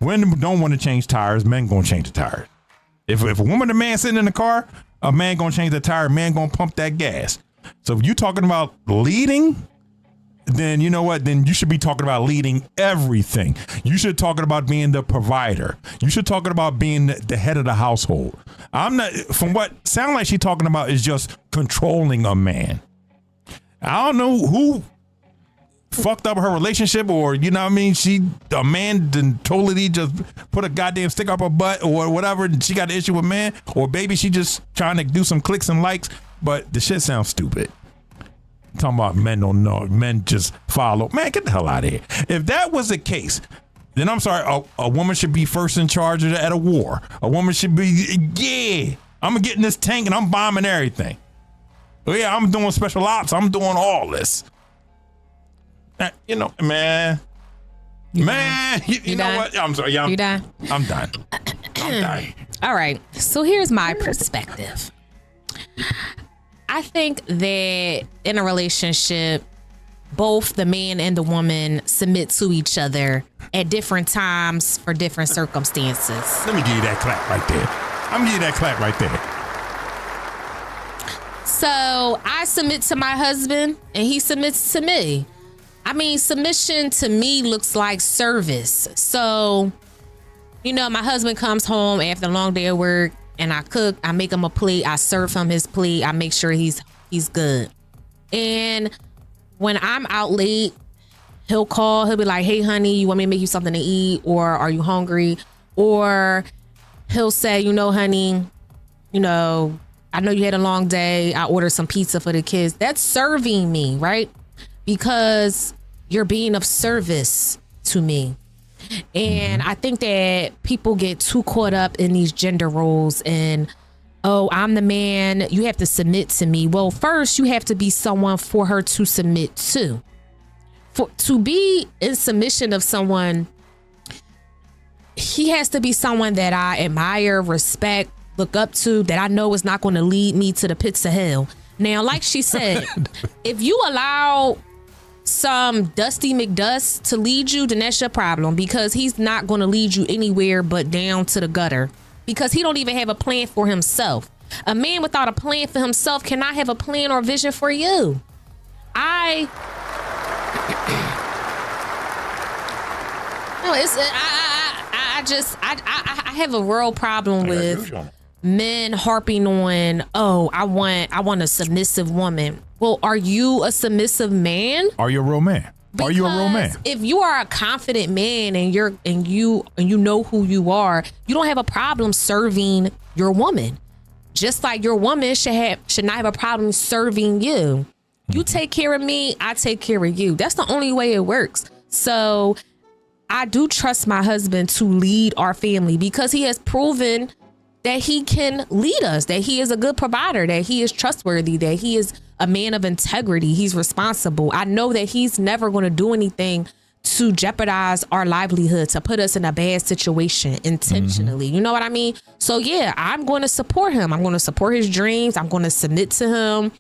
Women don't want to change tires. Men gonna change the tires. If a woman and a man sitting in the car, a man gonna change the tire, a man gonna pump that gas. So if you talking about leading, then you know what? Then you should be talking about leading everything. You should talking about being the provider. You should talking about being the head of the household. I'm not, from what sound like she talking about is just controlling a man. I don't know who fucked up her relationship, or you know what I mean, a man didn't totally just put a goddamn stick up her butt or whatever, and she got an issue with man, or maybe she just trying to do some clicks and likes, but the shit sounds stupid. Talking about men don't know, men just follow. Man, get the hell out of here. If that was the case, then I'm sorry, a woman should be first in charge at a war. A woman should be, I'm gonna get in this tank and I'm bombing everything. Yeah, I'm doing special ops, I'm doing all this. You know, man. You know what? I'm sorry. Yeah, you done? I'm done. All right. So here's my perspective. I think that in a relationship, both the man and the woman submit to each other at different times for different circumstances. Let me give you that clap right there. So I submit to my husband and he submits to me. I mean, submission to me looks like service. So, you know, my husband comes home after a long day of work and I cook, I make him a plate, I serve him his plate, I make sure he's good. And when I'm out late, he'll be like, hey, honey, you want me to make you something to eat? Or are you hungry? Or he'll say, you know, honey, you know, I know you had a long day. I ordered some pizza for the kids. That's serving me, right? Because you're being of service to me. And I think that people get too caught up in these gender roles and, oh, I'm the man, you have to submit to me. Well, first you have to be someone for her to submit to. to be in submission of someone, he has to be someone that I admire, respect, look up to, that I know is not going to lead me to the pits of hell. Now, like she said, if you allow some Dusty McDust to lead you, then that's your problem, because he's not going to lead you anywhere but down to the gutter, because he don't even have a plan for himself. A man without a plan for himself cannot have a plan or vision for you. I have a real problem with men harping on, oh, I want a submissive woman. Well, are you a submissive man? Are you a real man? Are you a real man? If you are a confident man and you know who you are, you don't have a problem serving your woman. Just like your woman should not have a problem serving you. You take care of me, I take care of you. That's the only way it works. So I do trust my husband to lead our family, because he has proven that he can lead us, that he is a good provider, that he is trustworthy, that he is a man of integrity. He's responsible. I know that he's never going to do anything to jeopardize our livelihood, to put us in a bad situation intentionally. You know what I mean? So yeah, I'm going to support him. I'm going to support his dreams. I'm going to submit to him,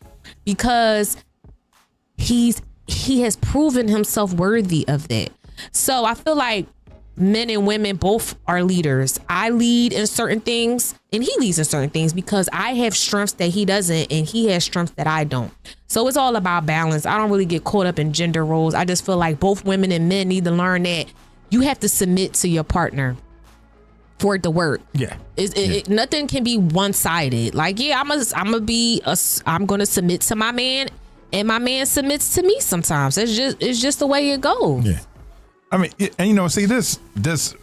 because he has proven himself worthy of that. So I feel like men and women both are leaders. I lead in certain things and he leads in certain things, because I have strengths that he doesn't and he has strengths that I don't. So it's all about balance. I don't really get caught up in gender roles. I just feel like both women and men need to learn that you have to submit to your partner for it to work. Yeah. Nothing can be one-sided. Like, yeah, I'm going to submit to my man, and my man submits to me sometimes. It's just the way it goes. Yeah. I mean, and see this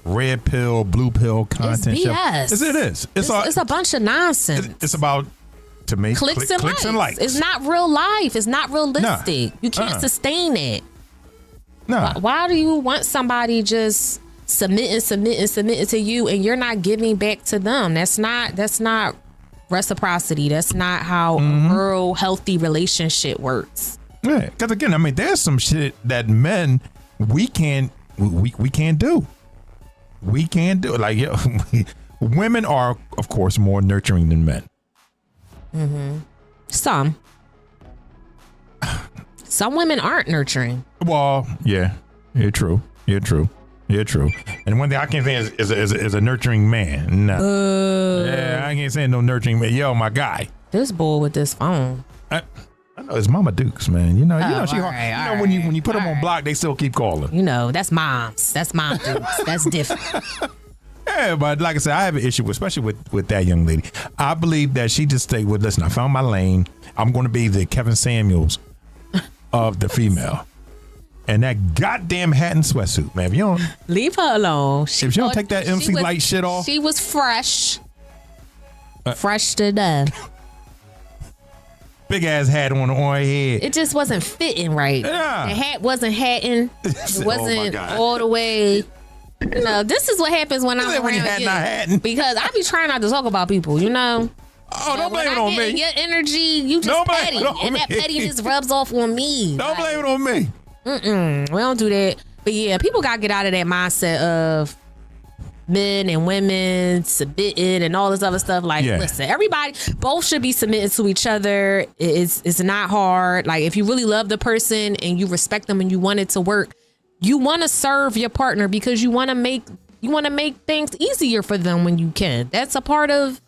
red pill, blue pill content. It's BS. It is. It's a bunch of nonsense. It's about to make clicks and likes. It's not real life. It's not realistic. You can't sustain it. No. Why do you want somebody just submitting to you and you're not giving back to them? That's not reciprocity. That's not how a real healthy relationship works. Yeah, because again, I mean, there's some shit that men we can't do. We can't do it. Like, women are, of course, more nurturing than men. Some women aren't nurturing. Well, yeah, you're true. And one thing I can't say is a nurturing man. No. Yeah, I can't say no nurturing man. Yo, my guy. This boy with this phone. I know it's Mama Dukes, man. You know she hard. When you put them on block, they still keep calling. That's moms. That's Mom Dukes. That's different. Yeah, but like I said, I have an issue, especially with that young lady. I believe that she just stayed with, listen, I found my lane. I'm going to be the Kevin Samuels of the female. And that goddamn hat and sweatsuit, man. If you don't leave her alone. If you don't take that MC Light shit off. She was fresh. Fresh to death. Big ass hat on her head. It just wasn't fitting right. Yeah. The hat wasn't hatting. It wasn't all the way. This is what happens when I'm around you. Because I be trying not to talk about people, Oh, don't blame it on me. Your energy, you just petty. And that pettiness rubs off on me. Don't blame it on me. We don't do that. But yeah, people got to get out of that mindset of men and women submitting and all this other stuff. Like, listen, everybody, both should be submitting to each other. It's not hard. Like, if you really love the person and you respect them and you want it to work, you want to serve your partner because you want to make things easier for them when you can. That's a part of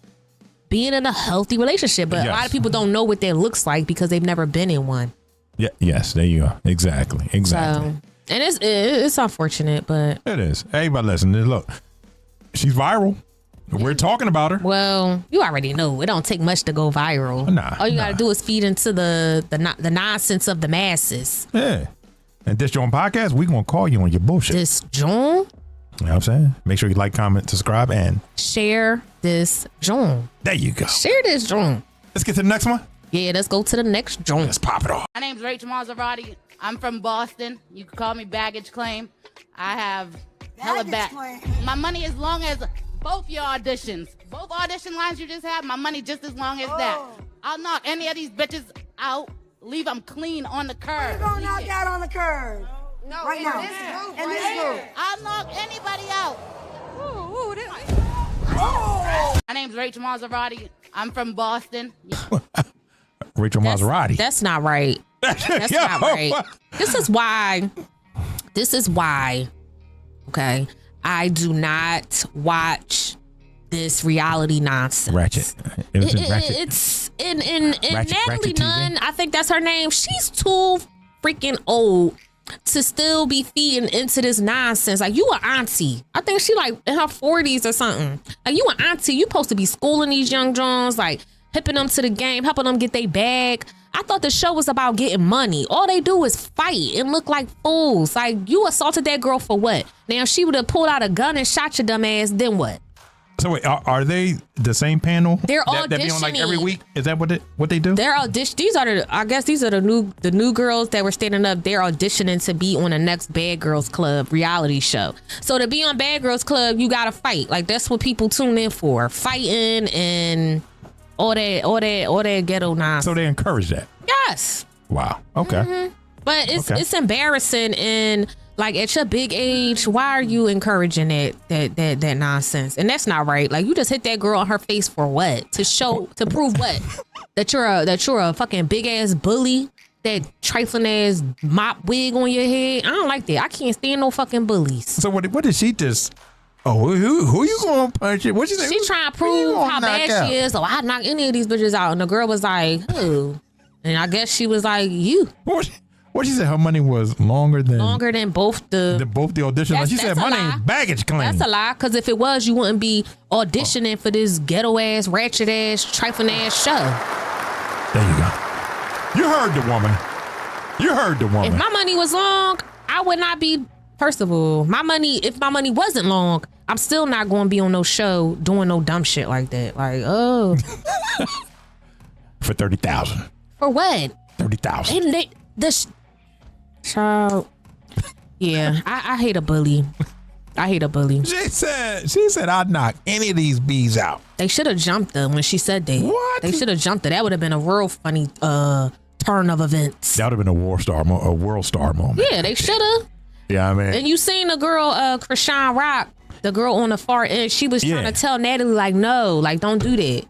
being in a healthy relationship. But a lot of people don't know what that looks like because they've never been in one. Yeah. Yes. There you go. Exactly. So, and it's unfortunate, but it is. Hey, but listen, look, she's viral. We're talking about her. Well, you already know it don't take much to go viral. All you got to do is feed into the nonsense of the masses. Yeah. And this John podcast, we gonna call you on your bullshit. This John. You know what I'm saying? Make sure you like, comment, subscribe, and share this John. There you go. Share this John. Let's get to the next one. Yeah, let's go to the next John. Let's pop it off. My name's Rachel Maserati. I'm from Boston. You can call me Baggage Claim. I have hella back. My money as long as both your auditions. Both audition lines you just have, my money just as long as that. I'll knock any of these bitches out. Leave them clean on the curb. We're gonna knock out on the curb. No, Right now. In this group. I'll knock anybody out. My name's Rachel Maserati. I'm from Boston. Rachel Maserati. That's not right. That's not right. This is why. Okay, I do not watch this reality nonsense. Ratchet. Ratchet. It's in Natalie Ratchet Nunn. I think that's her name. She's too freaking old to still be feeding into this nonsense. Like, you an auntie. I think she like in her 40s or something. Like, you an auntie. You supposed to be schooling these young Johns, like hipping them to the game, helping them get their bag. I thought the show was about getting money. All they do is fight and look like fools. Like, you assaulted that girl for what? Now, if she would have pulled out a gun and shot your dumb ass, then what? So wait, are they the same panel? They're that be on like every auditioning. week? Is that what they do? They're these are the new girls that were standing up. They're auditioning to be on the next Bad Girls Club reality show. So to be on Bad Girls Club, you gotta fight. Like, that's what people tune in for, fighting and all that ghetto nonsense. So they encourage that. Yes. Wow. Okay. Mm-hmm. But it's embarrassing, and like, at your big age, why are you encouraging that nonsense? And that's not right. Like, you just hit that girl on her face for what? To prove what? that you're a fucking big ass bully, that trifling ass mop wig on your head. I don't like that. I can't stand no fucking bullies. So what did she just? Oh, who you gonna punch it? What you say? She trying to prove how bad she is. Oh, I'd knock any of these bitches out. And the girl was like, who? And I guess she was like, you. What she said? Her money was longer than both the auditions. Like, she said my name's baggage claim. That's a lie. Because if it was, you wouldn't be auditioning for this ghetto ass, ratchet ass, trifling ass show. There you go. You heard the woman. If my money was long, I would not be. First of all, if my money wasn't long, I'm still not going to be on no show doing no dumb shit like that. Like, oh. For 30,000. For what? 30,000. Child. Yeah, I hate a bully. She said I'd knock any of these bees out. They should have jumped her when she said that. What? They should have jumped her. That would have been a real funny turn of events. That would have been a world star moment. Yeah, they should have. Yeah, I mean. And you seen the girl, Krishan Rock, the girl on the far end, she was trying to tell Natalie, like, no, like, don't do that.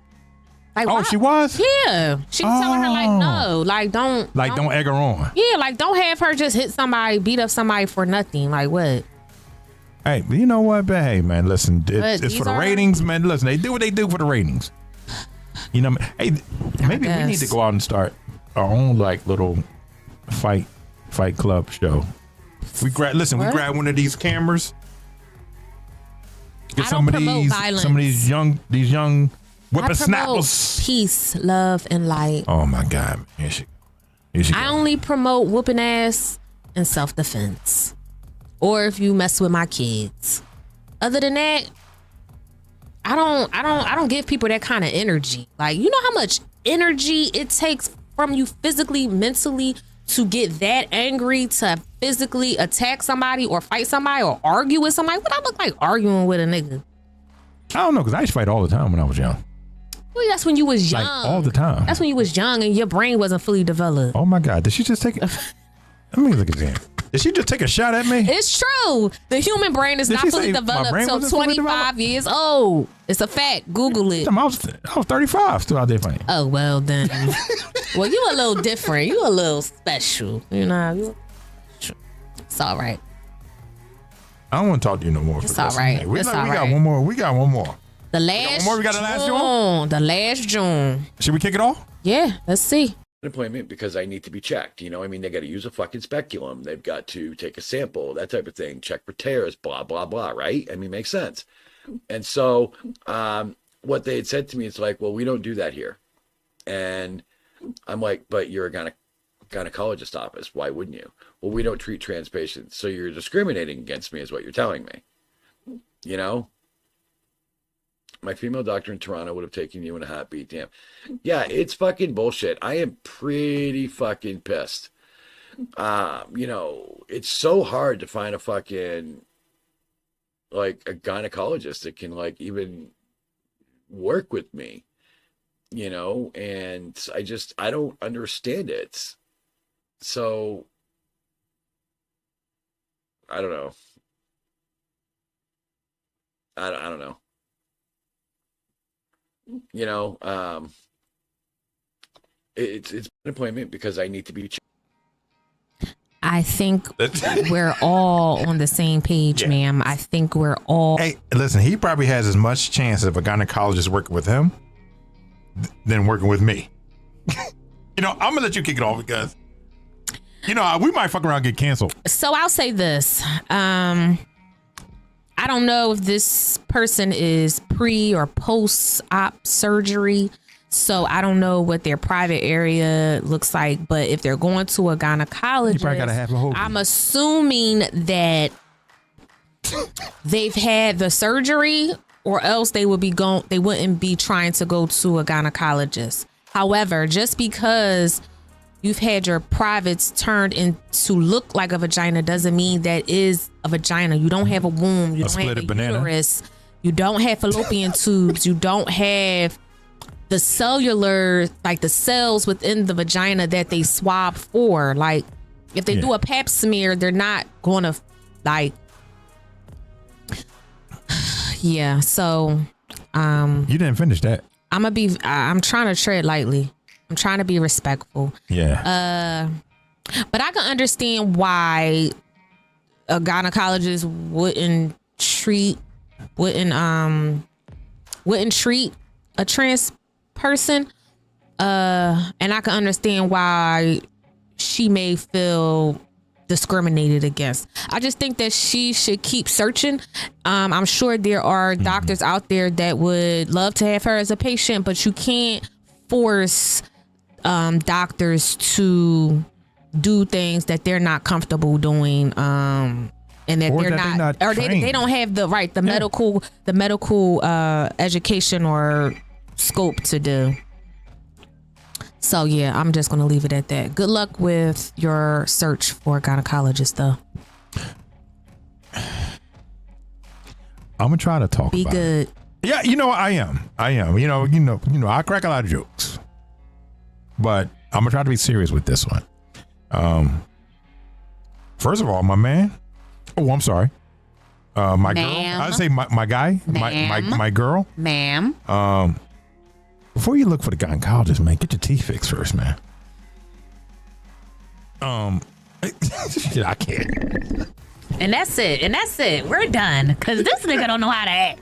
Like, why? She was? Yeah. She was telling her, like, no, like, don't. Like, don't egg her on. Yeah, like, don't have her just hit somebody, beat up somebody for nothing. Like, what? Hey, but you know what? But hey, man, listen, it's for the ratings, man. Listen, they do what they do for the ratings. You know, hey, maybe we need to go out and start our own, like, little fight club show. We grab one of these cameras. Get some of these young whippersnappers. Peace, love, and light. Oh my God! Here she I only promote whooping ass and self-defense, or if you mess with my kids. Other than that, I don't give people that kind of energy. Like, you know how much energy it takes from you physically, mentally, to get that angry, to physically attack somebody or fight somebody or argue with somebody. What I look like arguing with a nigga? I don't know, because I used to fight all the time when I was young. Well, that's when you was young. Like, all the time. That's when you was young and your brain wasn't fully developed. Oh my God. Did she just take it? Let me look at that. Did she just take a shot at me? It's true. The human brain is not fully developed until 25 years old. It's a fact. Google it. I was 35 still out there fighting. Oh, well then. Well, you a little different. You a little special. You know, it's all right. I don't want to talk to you no more. It's all right. We got one more. We got one more. The last June. We got the last June? The last June. Should we kick it off? Yeah, let's see. Appointment because I need to be checked. You know, I mean, they got to use a fucking speculum. They've got to take a sample, that type of thing, check for tears, blah, blah, blah, right? I mean, makes sense. And so what they had said to me is like, well, we don't do that here. And I'm like, but you're a gynecologist office. Why wouldn't you? Well, we don't treat trans patients. So you're discriminating against me is what you're telling me. You know? My female doctor in Toronto would have taken you in a heartbeat. Damn. Yeah, it's fucking bullshit. I am pretty fucking pissed. You know, it's so hard to find a fucking, like, a gynecologist that can, like, even work with me, you know, and I don't understand it. So I don't know. I don't know. You know, it's an appointment because I need to be. I think we're all on the same page, ma'am. I think we're all. Hey, listen, he probably has as much chance of a gynecologist working with him than working with me. You know, I'm gonna let you kick it off because, you know, we might fuck around and get canceled. So I'll say this. I don't know if this person is pre or post-op surgery. So I don't know what their private area looks like, but if they're going to a gynecologist, you probably gotta have a whole. I'm assuming that they've had the surgery, or else they would be going. They wouldn't be trying to go to a gynecologist. However, just because you've had your privates turned into look like a vagina doesn't mean that is a vagina. You don't have a womb. You don't have a uterus. You don't have fallopian tubes. You don't have the cellular, like the cells within the vagina that they swab for. Like if they do a pap smear, they're not going to like, so you didn't finish that. I'm trying to tread lightly. I'm trying to be respectful. Yeah. But I can understand why a gynecologist wouldn't treat a trans person, and I can understand why she may feel discriminated against. I just think that she should keep searching. I'm sure there are doctors out there that would love to have her as a patient, but you can't force doctors to do things that they're not comfortable doing, and that they're not or they don't have the medical education or scope to do. So yeah, I'm just gonna leave it at that. Good luck with your search for a gynecologist, though. I'm gonna try to talk. Be about good. It. Yeah, you know I am. You know. I crack a lot of jokes, but I'm gonna try to be serious with this one. First of all, my man. Oh, I'm sorry. My girl. I'd say my guy. My girl. Ma'am. Before you look for the gynecologist, man, get your teeth fixed first, man. Shit, I can't. And that's it. We're done. Cause this nigga don't know how to act.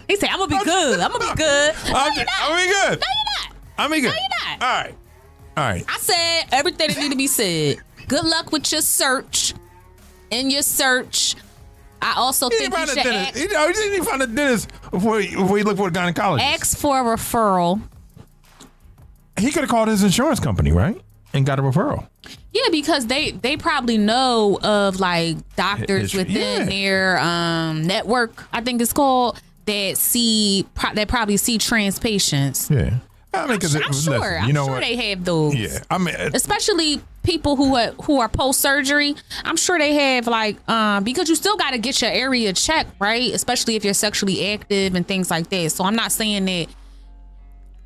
He said, "I'm gonna be good. I'm gonna be good." I'm gonna be good. No, you're not. I'm gonna be good. No, you're not. All right. I said everything that need to be said. Good luck with your search. In your search, I also think you should ask. You need to find a dentist before you look for a gynecologist. Ask for a referral. He could have called his insurance company, right? And got a referral. Yeah, because they probably know of like doctors within their network, I think it's called, that probably see trans patients. Yeah. I mean, I'm sure they have those. Yeah, I mean, especially people who are post surgery. I'm sure they have like because you still got to get your area checked, right? Especially if you're sexually active and things like that. So I'm not saying that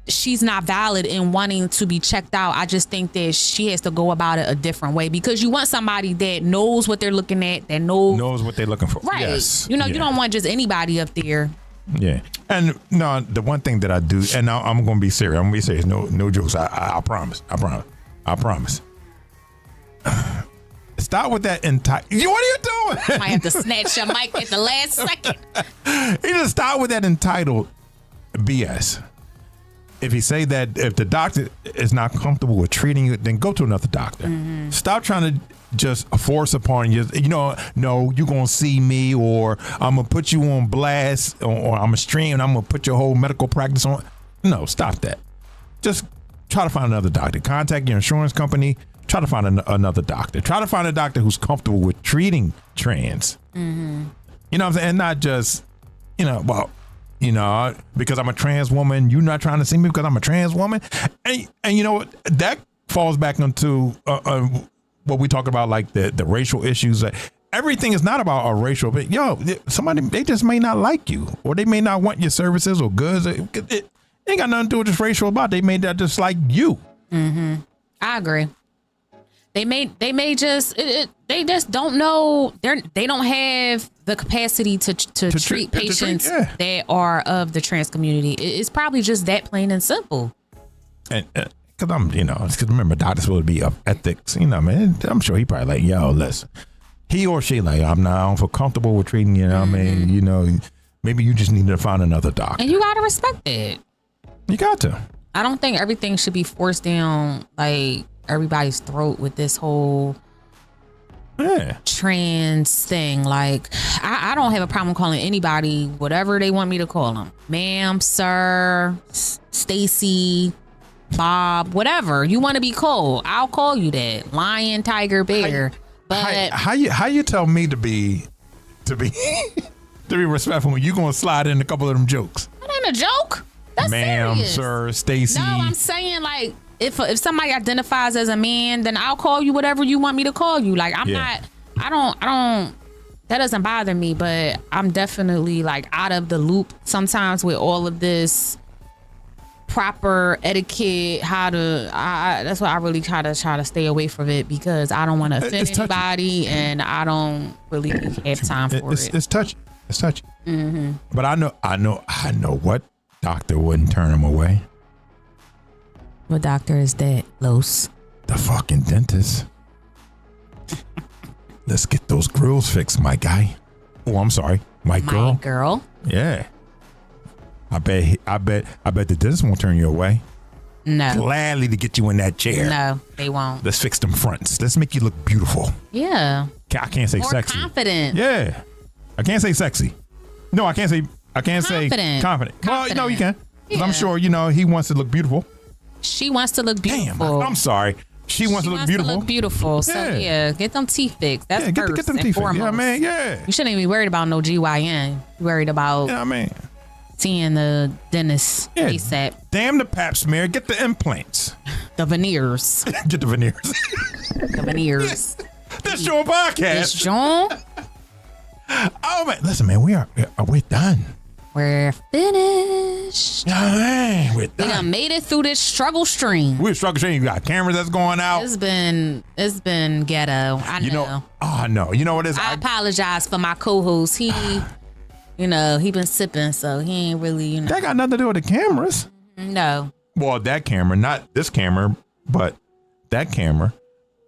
she's not valid in wanting to be checked out. I just think that she has to go about it a different way, because you want somebody that knows what they're looking at, that knows what they're looking for. Right. Yes. You don't want just anybody up there. Yeah. And no, the one thing that I do, and now I'm going to be serious. I'm going to be serious. No jokes. I promise. I promise. Stop with that entitled. What are you doing? Might have to snatch your mic at the last second. You just stop with that entitled BS. If you say that if the doctor is not comfortable with treating you, then go to another doctor. Mm-hmm. Stop trying to just force upon you. No, you're going to see me, or I'm going to put you on blast, or I'm going to stream and I'm going to put your whole medical practice on. No, stop that. Just try to find another doctor. Contact your insurance company. Try to find another doctor. Try to find a doctor who's comfortable with treating trans. Mm-hmm. You know what I'm saying? And not just, because I'm a trans woman, you're not trying to see me because I'm a trans woman. And you know what? That falls back into what we talk about, like the racial issues. Everything is not about a racial, but somebody, they just may not like you, or they may not want your services or goods. It ain't got nothing to do with just racial about it. They may not just like you. Mm-hmm. I agree. They may just they just don't know. They don't have the capacity to treat patients that are of the trans community. It's probably just that plain and simple. And because because remember, doctors will be of ethics. Man, I'm sure he probably like, yo, listen, he or she like, I don't feel comfortable with treating you. I mean, maybe you just need to find another doctor. And you gotta respect it. You got to. I don't think everything should be forced down like everybody's throat with this whole trans thing. Like, I don't have a problem calling anybody whatever they want me to call them. Ma'am, sir, Stacy, Bob, whatever you want to be called. I'll call you that. Lion, tiger, bear. But how you tell me to be to be respectful when you gonna slide in a couple of them jokes? That ain't a joke. That's ma'am, serious. sir, Stacy. No, I'm saying like if somebody identifies as a man, then I'll call you whatever you want me to call you. Like I don't that doesn't bother me, but I'm definitely like out of the loop sometimes with all of this proper etiquette, that's why I really try to stay away from it, because I don't want to offend anybody and I don't really have time for it. It's touchy. It's touchy. Mm-hmm. But I know what doctor wouldn't turn him away. What doctor is that, Los? The fucking dentist. Let's get those grills fixed, my guy. Oh, I'm sorry, my girl. My girl. Yeah. I bet the dentist won't turn you away. No. Gladly to get you in that chair. No, they won't. Let's fix them fronts. Let's make you look beautiful. Yeah. I can't say more sexy. Confident. Yeah. I can't say sexy. No, I can't say confident. Well, no, you can. Yeah. I'm sure, he wants to look beautiful. She wants to look beautiful. Damn, I'm sorry. She wants to look beautiful. So get them teeth fixed. That's first get them and teeth foremost. fixed. Yeah, man, yeah. You shouldn't even be worried about no GYN. You're worried about seeing the dentist ASAP. Damn the pap smear. Get the implants. The veneers. Get the veneers. The veneers. This your podcast. This John. Oh man, listen, man, we're done. We're finished. Yeah, man, we're done. We done made it through this struggle stream. We're struggle stream. You got cameras that's going out. It's been ghetto. I know. Oh no. You know what it is? I apologize for my co-host. He been sipping, so he ain't really, That got nothing to do with the cameras. No. Well, that camera, not this camera, but that camera.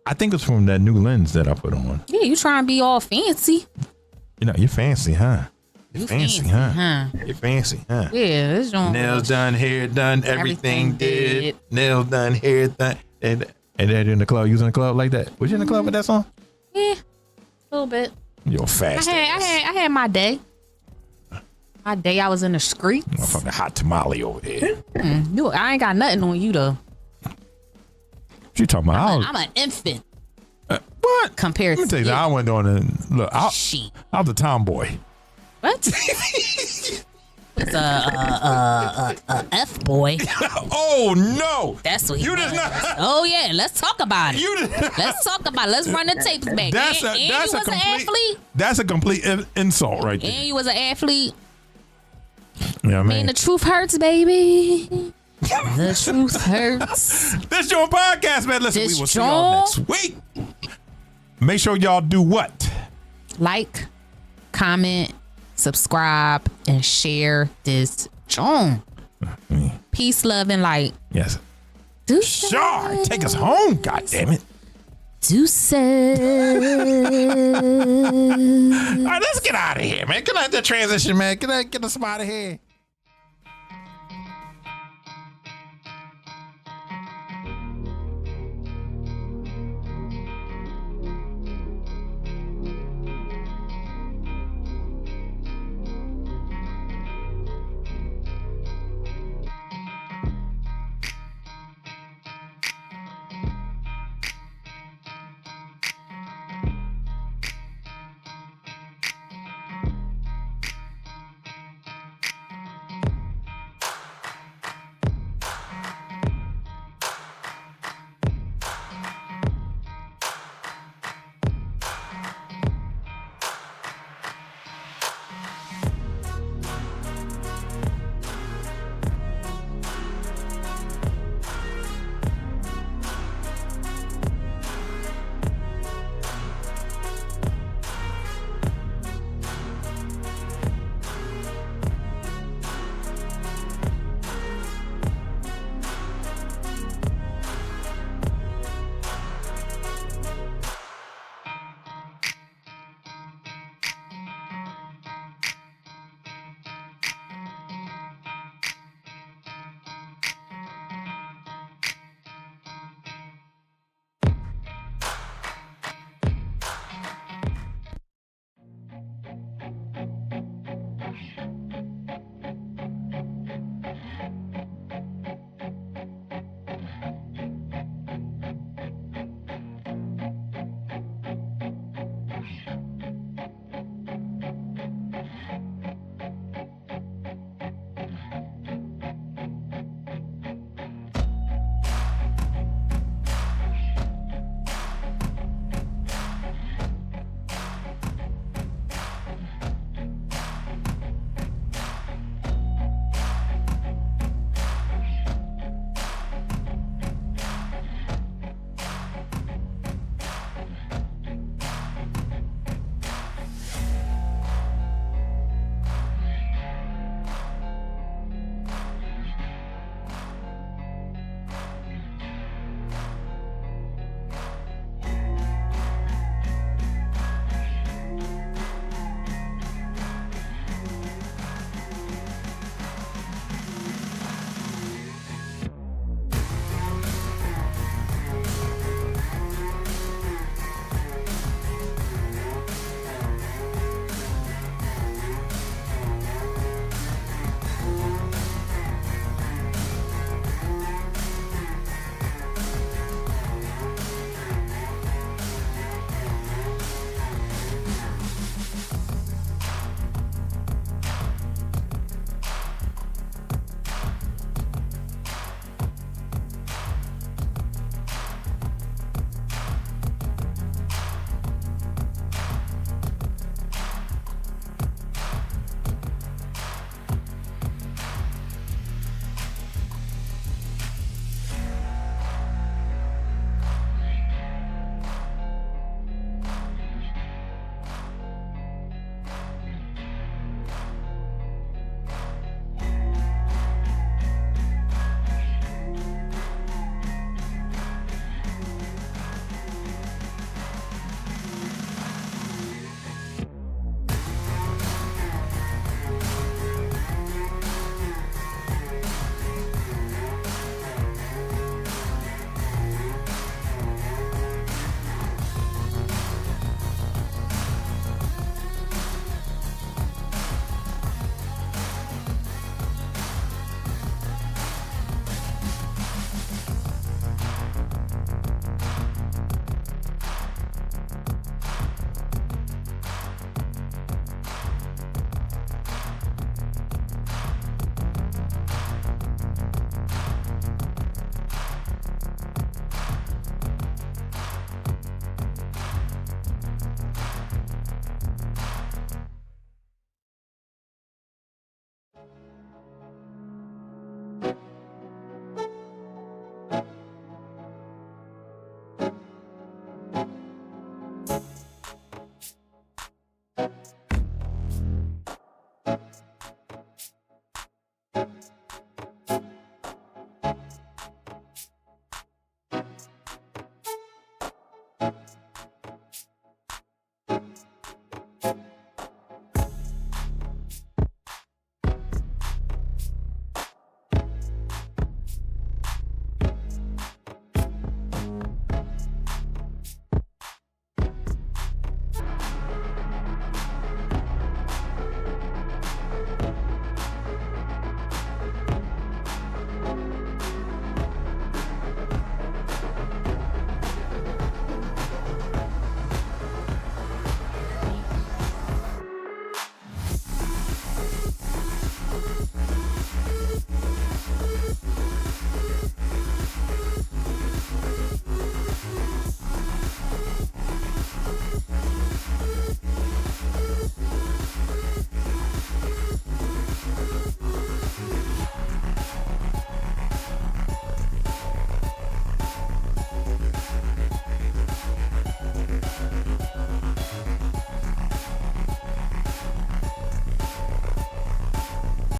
I think it's from that new lens that I put on. Yeah, you trying to be all fancy. You're fancy, huh? You're fancy, huh? You're fancy, huh? Yeah, this don't. Nails done, hair done, everything did. Nails done, hair done. And they're in the club, using the club like that. Was you in the club with that song? Yeah, a little bit. You're fast. I had my day. My day, I was in the streets. Motherfucking hot tamale over there. I ain't got nothing on you though. What you talking about? I'm an infant. What? Compared to you. Let me tell you, I went on and look. I was a tomboy. What? It's a F boy. Oh no! That's what you just not. Oh yeah, let's talk about it. Let's talk about it. Let's run the tapes back. You was an athlete. That's a complete insult right there. And you was an athlete. Yeah, man. The truth hurts, baby. The truth hurts. This your podcast, man. Listen, we will see y'all next week. Make sure y'all do what? Like, comment, subscribe, and share this John. Peace, love, and light. Yes. Sure. Take us home, goddammit. Deuces. All right, let's get out of here, man. Get out the transition, man. Get us out of here.